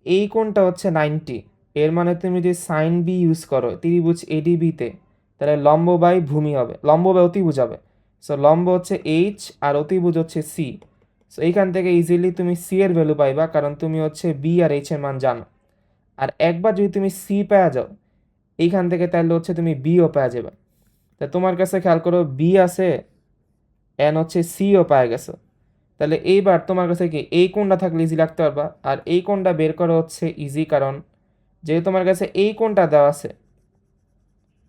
এই কোণটা হচ্ছে 90, এর মানে তুমি যদি সাইন বি ইউজ করো ত্রিভুজ এডিবিতে, তাহলে লম্ব বাই ভূমি হবে, লম্ব বাই অতিভুজ হবে। সো লম্ব হচ্ছে এইচ আর অতিভুজ হচ্ছে সি। সো এইখান থেকে ইজিলি তুমি সি এর ভ্যালু পাইবা, কারণ তুমি হচ্ছে বি আর এইচ এর মান জানো। আর একবার যদি তুমি সি পাওয়া যাও এইখান থেকে, তাহলে হচ্ছে তুমি বিও পাওয়া যাবে। তা তোমার কাছে খেয়াল করো বি আছে, এন হচ্ছে সিও পাওয়া গেছে। তাহলে এইবার তোমার কাছে কি এই কোণটা থাকলে ইজি রাখতে পারবা। আর এই কোণটা বের করা হচ্ছে ইজি, কারণ যেহেতু তোমার কাছে এই কোণটা দেওয়া আছে,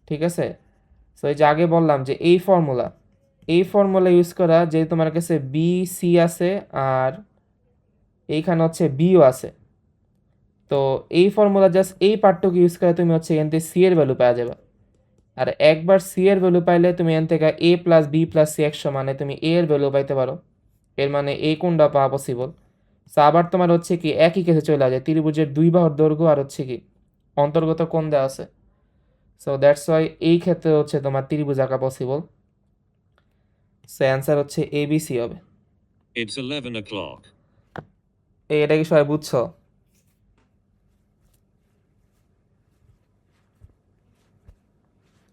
ঠিক আছে। সো এই যে আগে বললাম যে এই ফর্মুলা ইউজ করা, যে তোমার কাছে বি সি আছে আর এইখানে হচ্ছে বিও আছে, তো এই ফর্মুলা জাস্ট এই পার্টটুকু ইউজ করে তুমি হচ্ছে এখান থেকে সি এর ভ্যালু পাওয়া যাবে। আর একবার সি এর ভ্যালু পাইলে তুমি এখান থেকে এ প্লাস বি প্লাস সি 100 মানে তুমি এ এর ভ্যালু পাইতে পারো। এর মানে এই কোণটা পাওয়া পসিবল। সো আবার তোমার হচ্ছে কি একই কেসে চলে আসে, ত্রিভুজের দুই বাহুর দৈর্ঘ্য আর হচ্ছে কি অন্তর্গত কোণ দেওয়া আছে। সো দ্যাটস ওয়াই এই ক্ষেত্রে হচ্ছে তোমার ত্রিভুজ আঁকা পসিবল। সো অ্যান্সার হচ্ছে এবিসি হবে। It's 11 o'clock. এটা কি সবাই বুঝছো?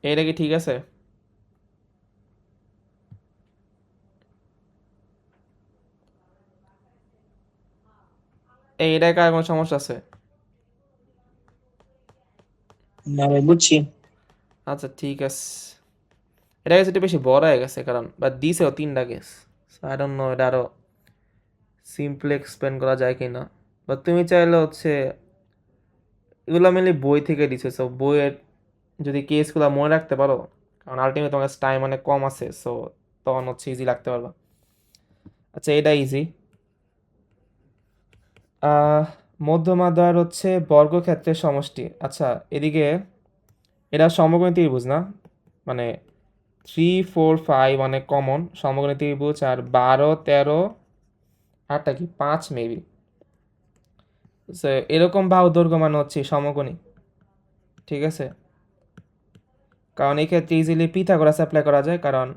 এটা কি ঠিক আছে? এটা কার কোনো সমস্যা আছে? না ভাই বুঝছি। আচ্ছা ঠিক আছে। এটা গেছে একটু বেশি বড় হয়ে গেছে, কারণ বা দিছেও 3টা কেস। আই ডোন্ট নো এটা আরো সিম্পলি এক্সপ্লেন করা যায় কিনা। বা তুমি চাইলে হচ্ছে এগুলো মেনলি বই থেকে দিছে, সো বইয়ের যদি কেসগুলো মনে রাখতে পারো, কারণ আলটিমেট তোমার কাছে টাইম অনেক কম আছে, সো তখন হচ্ছে ইজি রাখতে পারবা। আচ্ছা এটা ইজি। মধ্যমা দ্বয়ের হচ্ছে বর্গক্ষেত্রের সমষ্টি। আচ্ছা এদিকে এটা সমকোণী ত্রিভুজ না, মানে 3 4 5 অনেক কমন সমকোণী ত্রিভুজ, আর 12 13 আটটা কি 5 মেবি। এরকম বাহু দৈর্ঘ্য মানে হচ্ছে সমকোণী, ঠিক আছে। কারণ এই ক্ষেত্রে ইজিলি পিথাগোরাস অ্যাপ্লাই করা যায়, কারণ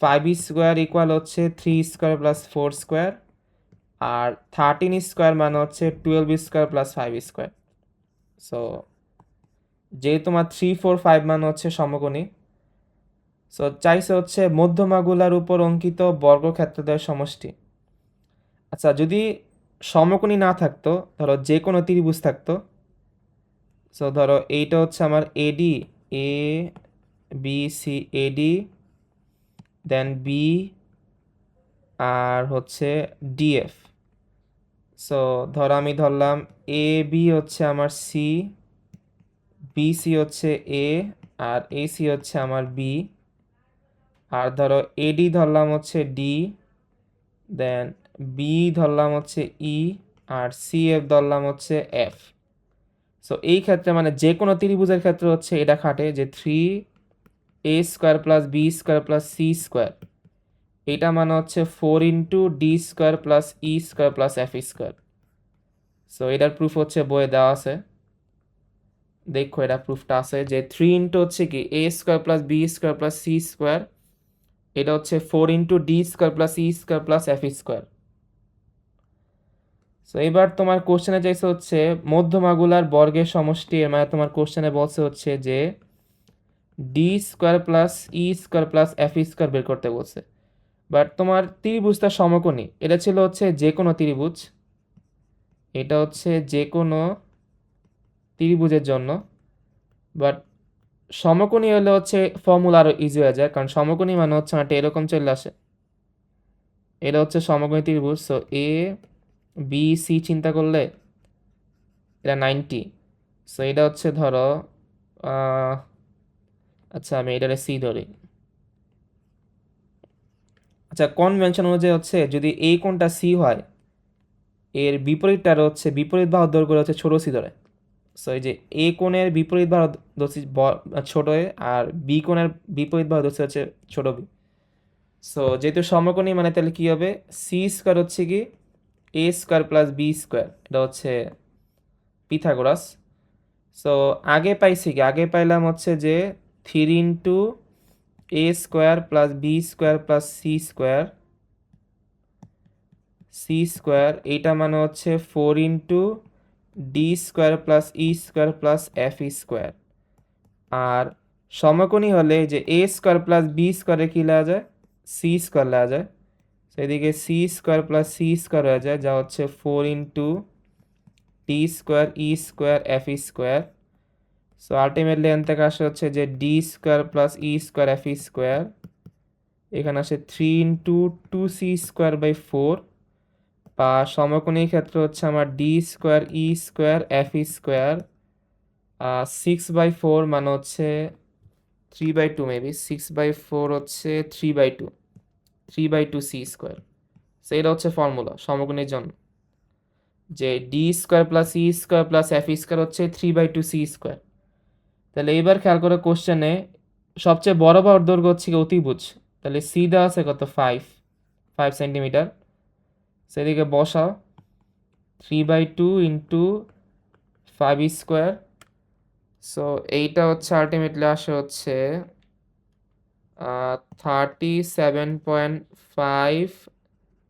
5 স্কোয়ার ইকুয়াল হচ্ছে 3 স্কোয়ার প্লাস 4 স্কোয়ার, আর 13 স্কোয়ার মানে হচ্ছে 12 স্কোয়ার প্লাস 5 স্কোয়ার। সো যেহেতু তোমার 3 4 5 মানে হচ্ছে সমকোণী, সো চাইছে হচ্ছে মধ্যমাগুলার উপর অঙ্কিত বর্গক্ষেত্রদ্বয়ের সমষ্টি। আচ্ছা যদি সমকোণী না থাকতো, ধরো যে কোনো ত্রিভুজ থাকতো, সো ধরো এইটা হচ্ছে আমার এডি, A B C eddy, then B আর হচ্ছে ডিএফ। সো ধরো আমি ধরলাম এ বি হচ্ছে আমার সি, বি সি হচ্ছে এ, আর এ সি হচ্ছে আমার বি, আর ধরো এডি ধরলাম হচ্ছে ডি, দেন বি ধরলাম হচ্ছে ই, আর সি এফ ধরলাম হচ্ছে এফ। সো এই ক্ষেত্রে মানে যে কোনো ত্রিভুজের ক্ষেত্রে হচ্ছে এটা খাটে যে 3a² plus B square plus C square, এটা মানে হচ্ছে 4 × d² plus e² plus f²। So এটার প্রুফ হচ্ছে বইয়ে দেওয়া আছে, দেখো এটা প্রুফটা আছে যে 3 হচ্ছে কি a² plus b² plus c², এটা হচ্ছে 4 × d² plus e² plus f²। So এবার তোমার কোশ্চেনে চাইছে হচ্ছে মধ্যমাগুলার বর্গের সমষ্টি, এর মানে তোমার কোশ্চেনে বলছে হচ্ছে যে d² plus e² plus f² বের করতে বলছে। বাট তোমার ত্রিভুজটা সমকোণী, এটা ছিল হচ্ছে যে কোনো ত্রিভুজ, এটা হচ্ছে যে কোনো ত্রিভুজের জন্য। বাট সমকোণী হলে হচ্ছে ফর্মুলা আরও ইজি হয়ে যায়, কারণ সমকোণী মানে হচ্ছে একটা এরকম চলে আসে, এটা হচ্ছে সমকোণী ত্রিভুজ। সো এ বি সি চিন্তা করলে এটা 90। সো এটা হচ্ছে ধরো আচ্ছা আমি এটারে সি ধরি। আচ্ছা কনভেনশন অনুযায়ী হচ্ছে যদি এই কোণটা সি হয়, এর বিপরীতটার হচ্ছে বিপরীত বাহুর দৈর্ঘ্য হচ্ছে ছোট সি ধরে। সো এই যে এ কোণের বিপরীত বাহু ধরছি ছোট এ, আর বি কোণের বিপরীত বাহু ধরছি হচ্ছে ছোট বি। সো যেহেতু সমকোণী মানে তাহলে কি হবে, c² হচ্ছে কি a² প্লাস b², এটা হচ্ছে পিথাগোরাস। সো আগে পাইছি কি, আগে পাইলাম হচ্ছে যে 3 × a² plus b² plus c², এইটা মানে হচ্ছে 4 × d² plus e² plus f²। আর সমকোণী হলে যে a² প্লাস b² কি লেখা যায়, c² লেখা যায়। সেদিকে c² প্লাস c² হয়ে যায়, যা হচ্ছে 4 × d² e² f²। So ultimately এখান থেকে আসে হচ্ছে যে d² প্লাস e² f², এখানে আসে 3 × 2c²/4, বা সমকোণীর ক্ষেত্রে হচ্ছে আমার d² e² f², 6/4 মানে হচ্ছে 3/2, মেবি 6/4 হচ্ছে 3/2, 3/2c²। সো এটা হচ্ছে ফর্মুলা সমকোণীর জন্য, যে d² plus e² plus f² হচ্ছে 3/2c²। তাহলে এইবার খেয়াল করে কোশ্চেনে সবচেয়ে বড় বাহুর দৈর্ঘ্য হচ্ছে কি অতিভুজ, তাহলে সি দেওয়া আছে কত 5 সেন্টিমিটার। সেদিকে বসাও 3/2 × 5²। সো এইটা হচ্ছে আলটিমেটলি আসে হচ্ছে 37.5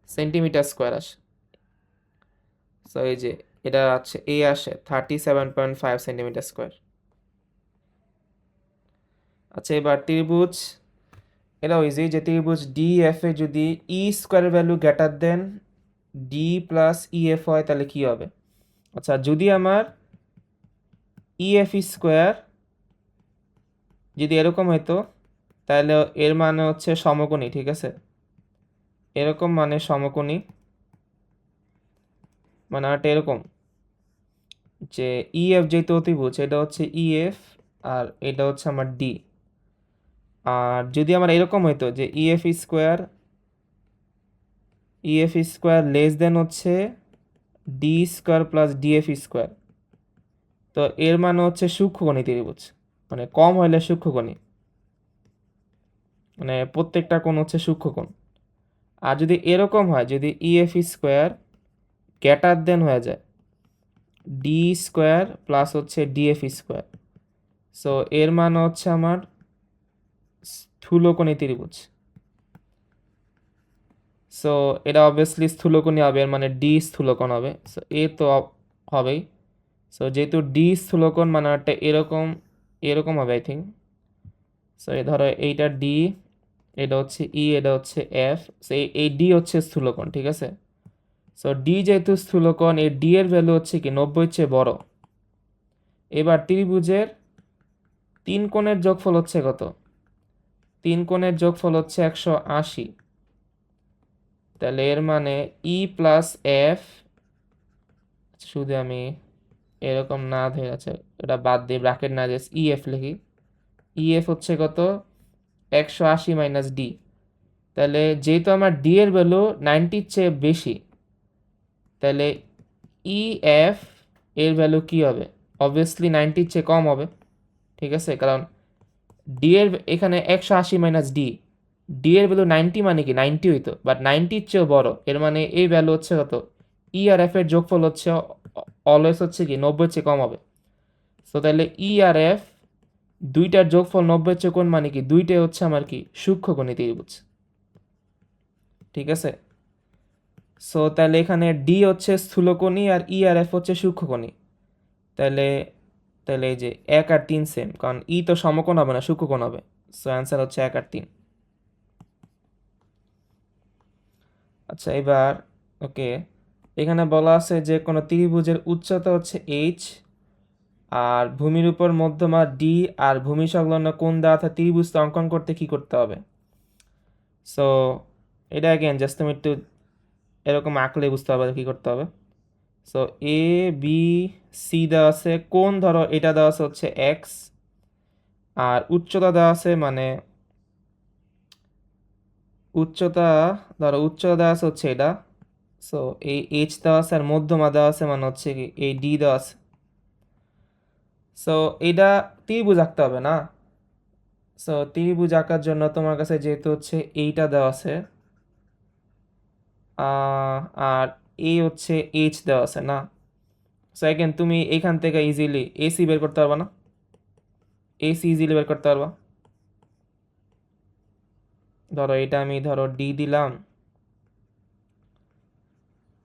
সেন্টিমিটার স্কোয়ার আসে। সো এই যে এটা আছে এ আসে 37.5 সেন্টিমিটার স্কোয়ার। আচ্ছা এবার ত্রিভুজ, এটাও ইজি, যে ত্রিভুজ ডি এফ এ যদি e² value greater than D plus EF হয় তাহলে কি হবে। আচ্ছা যদি আমার EF² যদি এরকম হইতো তাহলে এর মানে হচ্ছে সমকোণী, ঠিক আছে, এরকম মানে সমকোণী, মানে একটা এরকম যে EF যেহেতু অতিভুজ, এটা হচ্ছে EF আর এটা হচ্ছে আমার ডি। আর যদি আমার এরকম হইতো যে EF² লেস দেন হচ্ছে d² প্লাস df², তো এর মানে হচ্ছে সূক্ষ্মকোণী ত্রিভুজ, মানে কম হইলে সূক্ষ্মকোণী, মানে প্রত্যেকটা কোণ হচ্ছে সূক্ষ্মকোণ। আর যদি এরকম হয়, যদি EF² গ্রেটার দেন হয়ে যায় d² প্লাস হচ্ছে df², সো এর মানে হচ্ছে আমার স্থূলকোণী ত্রিভুজ। সো এটা অবভিয়াসলি স্থূলকোণী হবে, এর মানে ডি স্থূলকোণ হবে। সো এ তো হবেই। সো যেহেতু ডি স্থূলকোণ মানে একটা এরকম এরকম হবে আই থিঙ্ক। সো ধরো এইটা ডি, এটা হচ্ছে ই, এটা হচ্ছে এফ, সো এই ডি হচ্ছে স্থূলকোণ, ঠিক আছে। সো ডি যেহেতু স্থূলকোণ, এই ডি এর ভ্যালু হচ্ছে কি 90 চেয়ে বড়। এবার ত্রিভুজের 3 কোণের যোগফল হচ্ছে কত, 3 কোণের যোগফল হচ্ছে 180। তাহলে এর মানে ই প্লাস এফ শুধু আমি এরকম না ধরে আছে, এটা বাদ দিয়ে ব্র্যাকেট না দিয়ে ইএফ লিখি। ইএফ হচ্ছে কত, 180 মাইনাস ডি। তাহলে যেহেতু আমার ডি এর ভ্যালু 90-র চেয়ে বেশি, তাহলে ইএফ এর ভ্যালু কি হবে, অবভিয়াসলি 90-র চেয়ে কম হবে। ঠিক আছে, কারণ ডি এর এখানে 180 মাইনাস ডি, ডি এর ভ্যালু 90 মানে কি 90 হইতো, বাট 90-র চেয়েও বড়, এর মানে এই ভ্যালু হচ্ছে কত, ই আর এফ এর যোগফল হচ্ছে অলওয়েজ হচ্ছে কি 90-র চেয়ে কম হবে। সো তাহলে ই আর এফ দুইটার যোগফল 90-র চেয়ে কোন মানে কি দুইটাই হচ্ছে আমার কি সূক্ষ্মকোণী ত্রিভুজ। ঠিক আছে, সো তাহলে এখানে ডি হচ্ছে স্থূলকোণী আর ই আর এফ হচ্ছে সূক্ষ্মকোণী। তাহলে তাহলে এই যে 1 আর 3 সেম, কারণ ই তো সমকোণ হবে না, সূক্ষ্মকোণ হবে। সো অ্যান্সার হচ্ছে 1 আর 3। আচ্ছা এবার ওকে, এখানে বলা আছে যে কোনো ত্রিভুজের উচ্চতা হচ্ছে এইচ, আর ভূমির উপর মধ্যমা ডি, আর ভূমি সংলগ্ন কোণ দেওয়া থাকে ত্রিভুজটা অঙ্কন করতে কি করতে হবে। সো এটা অ্যাগেন জাস্ট তুমি একটু এরকম আঁকলে বুঝতে হবে কি করতে হবে। সো এ বি সি দেওয়া আছে, কোণ ধরো এটা দেওয়া আছে হচ্ছে এক্স, আর উচ্চতা দেওয়া আছে মানে উচ্চতা দেওয়া আছে হচ্ছে এটা। সো এই এইচ দেওয়া আছে আর মধ্যমা দেওয়া আছে মানে হচ্ছে কি এই ডি দেওয়া আছে। সো এটা ত্রিভুজ আঁকতে হবে না। সো ত্রিভুজ আঁকার জন্য তোমার কাছে যেহেতু হচ্ছে এইটা দেওয়া আছে আর এই হচ্ছে এইচ দেওয়া আছে না, সো এগেন তুমি এখান থেকে ইজিলি এসি বের করতে পারবা না, এসি ইজিলি বের করতে পারবা। ধরো এটা আমি ধরো ডি দিলাম,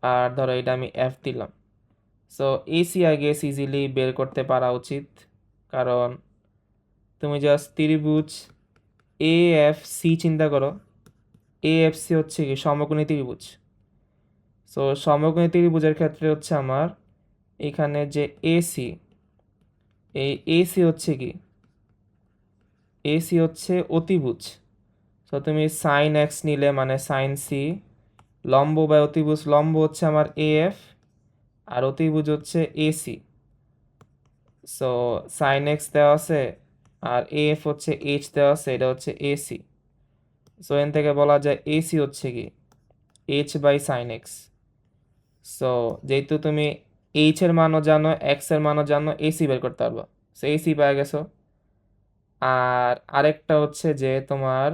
আর ধরো এটা আমি এফ দিলাম। So AC I guess easily বের করতে পারা উচিত, কারণ তুমি জাস্ট ত্রিভুজ এ এফ সি চিন্তা করো। এ এফ সি হচ্ছে কি সমকোণী ত্রিভুজ। সো সমকোণী ত্রিভুজের ক্ষেত্রে হচ্ছে আমার এখানে যে এসি, এই এসি হচ্ছে কি, এসি হচ্ছে অতিভুজ। সো তুমি সাইন এক্স নিলে মানে সাইন সি, লম্ব বা অতিভুজ, লম্ব হচ্ছে আমার এ এফ আর অতিভুজ হচ্ছে এসি। সো সাইন এক্স দেওয়া আছে আর এ এফ হচ্ছে এইচ দেওয়া আছে, এটা হচ্ছে এসি। সো এখান থেকে বলা যায় এসি হচ্ছে কি H by sine X. So যেহেতু তুমি এইচ এর মানও জানো এক্স এর মানও জানো, এসি বের করতে পারবো। সো এসি পেয়ে গেছো। আর আরেকটা হচ্ছে যে তোমার,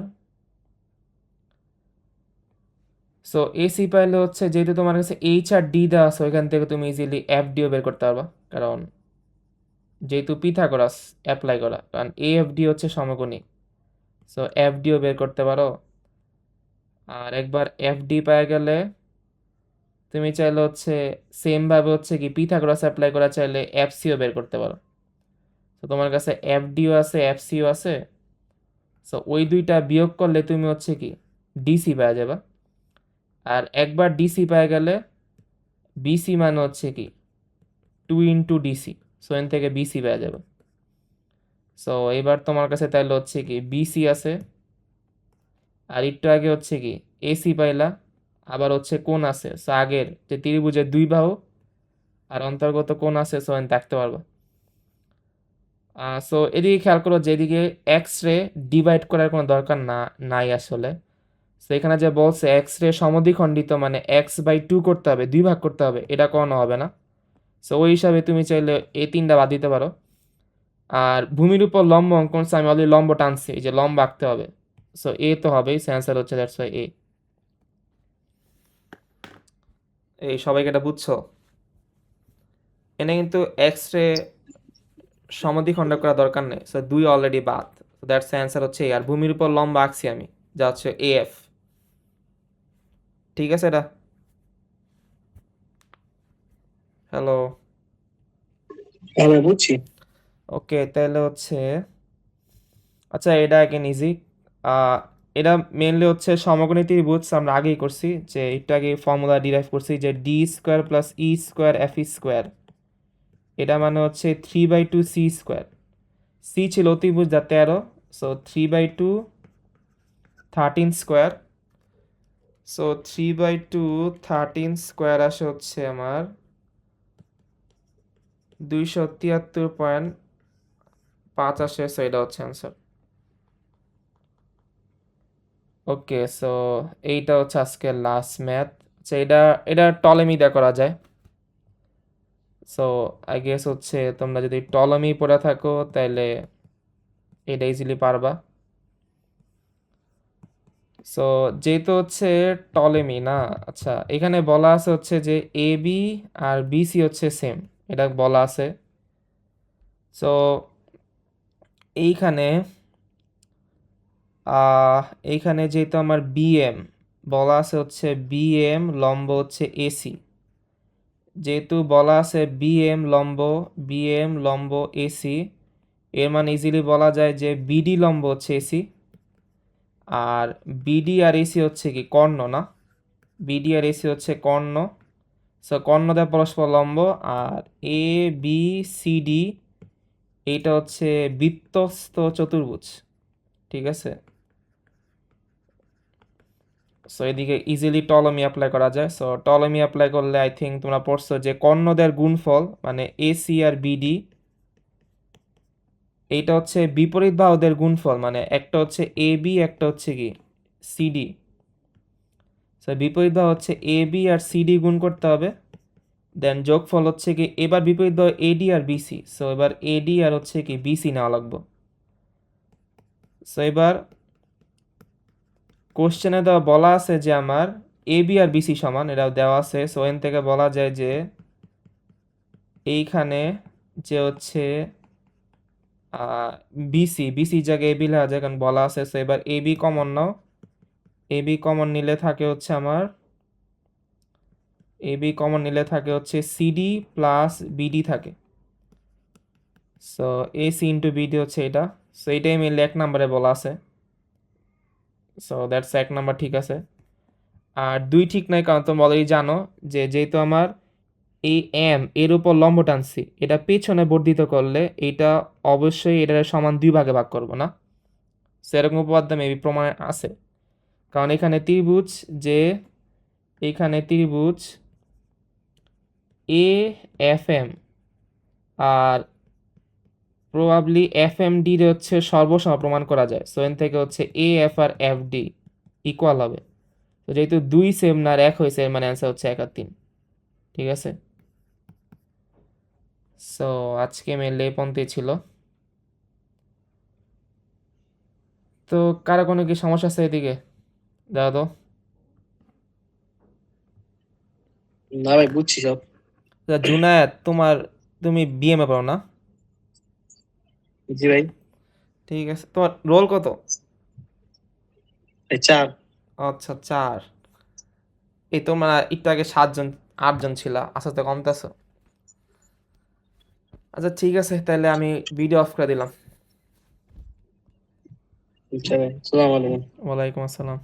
সো এসি পাইলে হচ্ছে যেহেতু তোমার কাছে এইচ আর ডি দেওয়া আছে, ওইখান থেকে তুমি ইজিলি এফ ডিও বের করতে পারবা, কারণ যেহেতু পিথাগোরাস অ্যাপ্লাই করা, কারণ এ এফ ডি হচ্ছে সমকোণী। সো এফ ডিও বের করতে পারো। আর একবার এফ ডি পেয়ে গেলে তুমি চাইলে হচ্ছে সেমভাবে হচ্ছে কি পিথাগোরাস অ্যাপ্লাই করা চাইলে এফ সিও বের করতে পারো। তো তোমার কাছে এফ ডিও আছে এফ সিও আছে, সো ওই দুইটা বিয়োগ করলে তুমি হচ্ছে কি ডিসি পেয়ে যাবা। আর একবার ডিসি পেয়ে গেলে বিসি মানে হচ্ছে কি 2 ইন্টু ডিসি, সো এন থেকে বিসি পেয়ে যাবে। সো এবার তোমার কাছে তাইলে হচ্ছে কি বিসি আছে, আর একটু আগে হচ্ছে কি এসি পাইলা, আবার হচ্ছে কোণ আছে। সো আগের যে ত্রিভুজের দুই বাহু আর অন্তর্গত কোণ আছে, সো এন দেখতে পারবা। সো এদিকে খেয়াল করো, যেদিকে এক্স রে ডিভাইড করার কোনো দরকার নাই আসলে। সো এখানে যে বলছে এক্স রে সমদ্বিখণ্ডিত মানে এক্স বাই 2 করতে হবে, 2 ভাগ করতে হবে, এটা কোনো হবে না। সো ওই হিসাবে তুমি চাইলে এই 3টা বাদ দিতে পারো। আর ভূমির উপর লম্ব অঙ্কন, আমি অলরেডি লম্ব টানছি, এই যে লম্ব আঁকতে হবে। সো এ তো হবেই, অ্যান্সার হচ্ছে দ্যাটস ওয়াই এ। এই সবাইকে এটা বুঝছো? এনে কিন্তু এক্স রে সমদ্বিখণ্ড করা দরকার নেই, সো 2 অলরেডি বাদ, দ্যাটস অ্যান্সার হচ্ছে এ। আর ভূমির উপর লম্ব আঁকছি আমি, যা হচ্ছে এ এফ। ঠিক আছে এটা? হ্যালো, আমি বুঝছি। ওকে তাহলে হচ্ছে আচ্ছা এটা এখন ইজি। এটা মেনলি হচ্ছে সমকোণী ত্রিভুজ, আমরা আগেই করছি, যে একটু আগে ফর্মুলা ডিরাইভ করছি যে D square plus E square F square, এটা মানে হচ্ছে 3/2 সি স্কোয়ার। সি ছিল অতিভুজ যা 13, সো 3/2 13 স্কোয়ার। সো 3/2 13 স্কোয়ার আসে হচ্ছে আমার 273.5 আসে, সো এটা হচ্ছে অ্যান্সার। ওকে, সো এইটা হচ্ছে আজকে লাস্ট ম্যাথ। আচ্ছা, এটা টলেমি দিয়ে করা যায়। সো আই গেস হচ্ছে তোমরা যদি টলেমি পড়ে থাকো তাহলে এটা ইজিলি পারবা। সো যেহেতু হচ্ছে টলেমি না, আচ্ছা এখানে বলা আছে হচ্ছে যে এ বি আর বিসি হচ্ছে সেম, এটা বলা আছে। সো এইখানে এইখানে যেহেতু আমার বিএম বলা আছে হচ্ছে বিএম লম্ব হচ্ছে এসি, যেহেতু বলা আছে বিএম লম্ব এসি, এর মানে ইজিলি বলা যায় যে বিডি লম্ব হচ্ছে এসি, আর বিডি আর এসি হচ্ছে কি কর্ণ না, বিডি আর এসি হচ্ছে কর্ণ। সো কর্ণ দেয় পরস্পর লম্ব, আর এ বি সি ডি এইটা হচ্ছে বৃত্তস্থ চতুর্ভুজ, ঠিক আছে। সো এদিকে ইজিলি টলমি অ্যাপ্লাই করা যায়। সো টলমি অ্যাপ্লাই করলে আই থিঙ্ক তোমরা পড়ছো যে কর্ণদের গুণফল মানে এসি আর বিডি, এইটা হচ্ছে বিপরীত বাহুদের গুণফল, মানে একটা হচ্ছে এ বি একটা হচ্ছে কি সিডি। সো বিপরীত বাহু হচ্ছে এ বি আর সিডি গুণ করতে হবে, দেন যোগফল হচ্ছে কি এবার বিপরীত বাহু এডি আর বিসি, সো এবার এডি আর হচ্ছে কি বিসি নেওয়া লাগবে। সো এবার কোশ্চেনে দেওয়া বলা আছে যে আমার এ বি আর বিসি সমান, এটা দেওয়া আছে। সো এন থেকে বলা যায় যে এইখানে যে হচ্ছে বিসি জায়গায় এবি লেখা যায় কারণ বলা আছে। সো এবার এবি কমন নাও, এবি কমন নিলে থাকে হচ্ছে আমার এবি কমন নিলে থাকে হচ্ছে সিডি প্লাস বিডি থাকে। সো এসি ইন্টু বিডি হচ্ছে এটা। সো এইটাই মিললে 1 নম্বরে বলা আছে। সো দ্যাটস 1 নাম্বার ঠিক আছে। আর 2 ঠিক নাই কারণ তোমরা অলরেডি জানো যে যেহেতু আমার এই এম এর উপর লম্ব টানছি, এটা পেছনে বর্ধিত করলে এটা অবশ্যই এটার সমান 2 ভাগে ভাগ করব না। সেরকম উপপাদ্য মেবি প্রমাণ আছে, কারণ এখানে ত্রিভুজ যে এইখানে ত্রিভুজ এ এফ এম আর প্রবাবলি এফ এম ডি হচ্ছে সর্বসম প্রমাণ করা যায়। সো এন থেকে হচ্ছে এ এফ আর এফ ডি ইকুয়াল হবে। তো যেহেতু 2 সেম না আর 1 হয়েছে, এর মানে অ্যান্সার হচ্ছে 1 আর 3, ঠিক আছে। সো আজকে মেনলি এই পর্যন্তই ছিল। তো কারো কোনো কি সমস্যা আছে এদিকে? দাও তো। না ভাই, বুঝছি সব। জুনায়েদ, তুমি বিএমএ পড়ো না? জি ভাই। ঠিক আছে, তোমার রোল কত? এই 4। আচ্ছা 4। এই তোমরা একটু আগে 7 জন 8 জন ছিলা, আস্তে আস্তে কমতেছো। আচ্ছা ঠিক আছে, তাহলে আমি ভিডিও অফ করে দিলাম। আচ্ছা ভাই, আসসালামু আলাইকুম। ওয়ালাইকুম আসসালাম।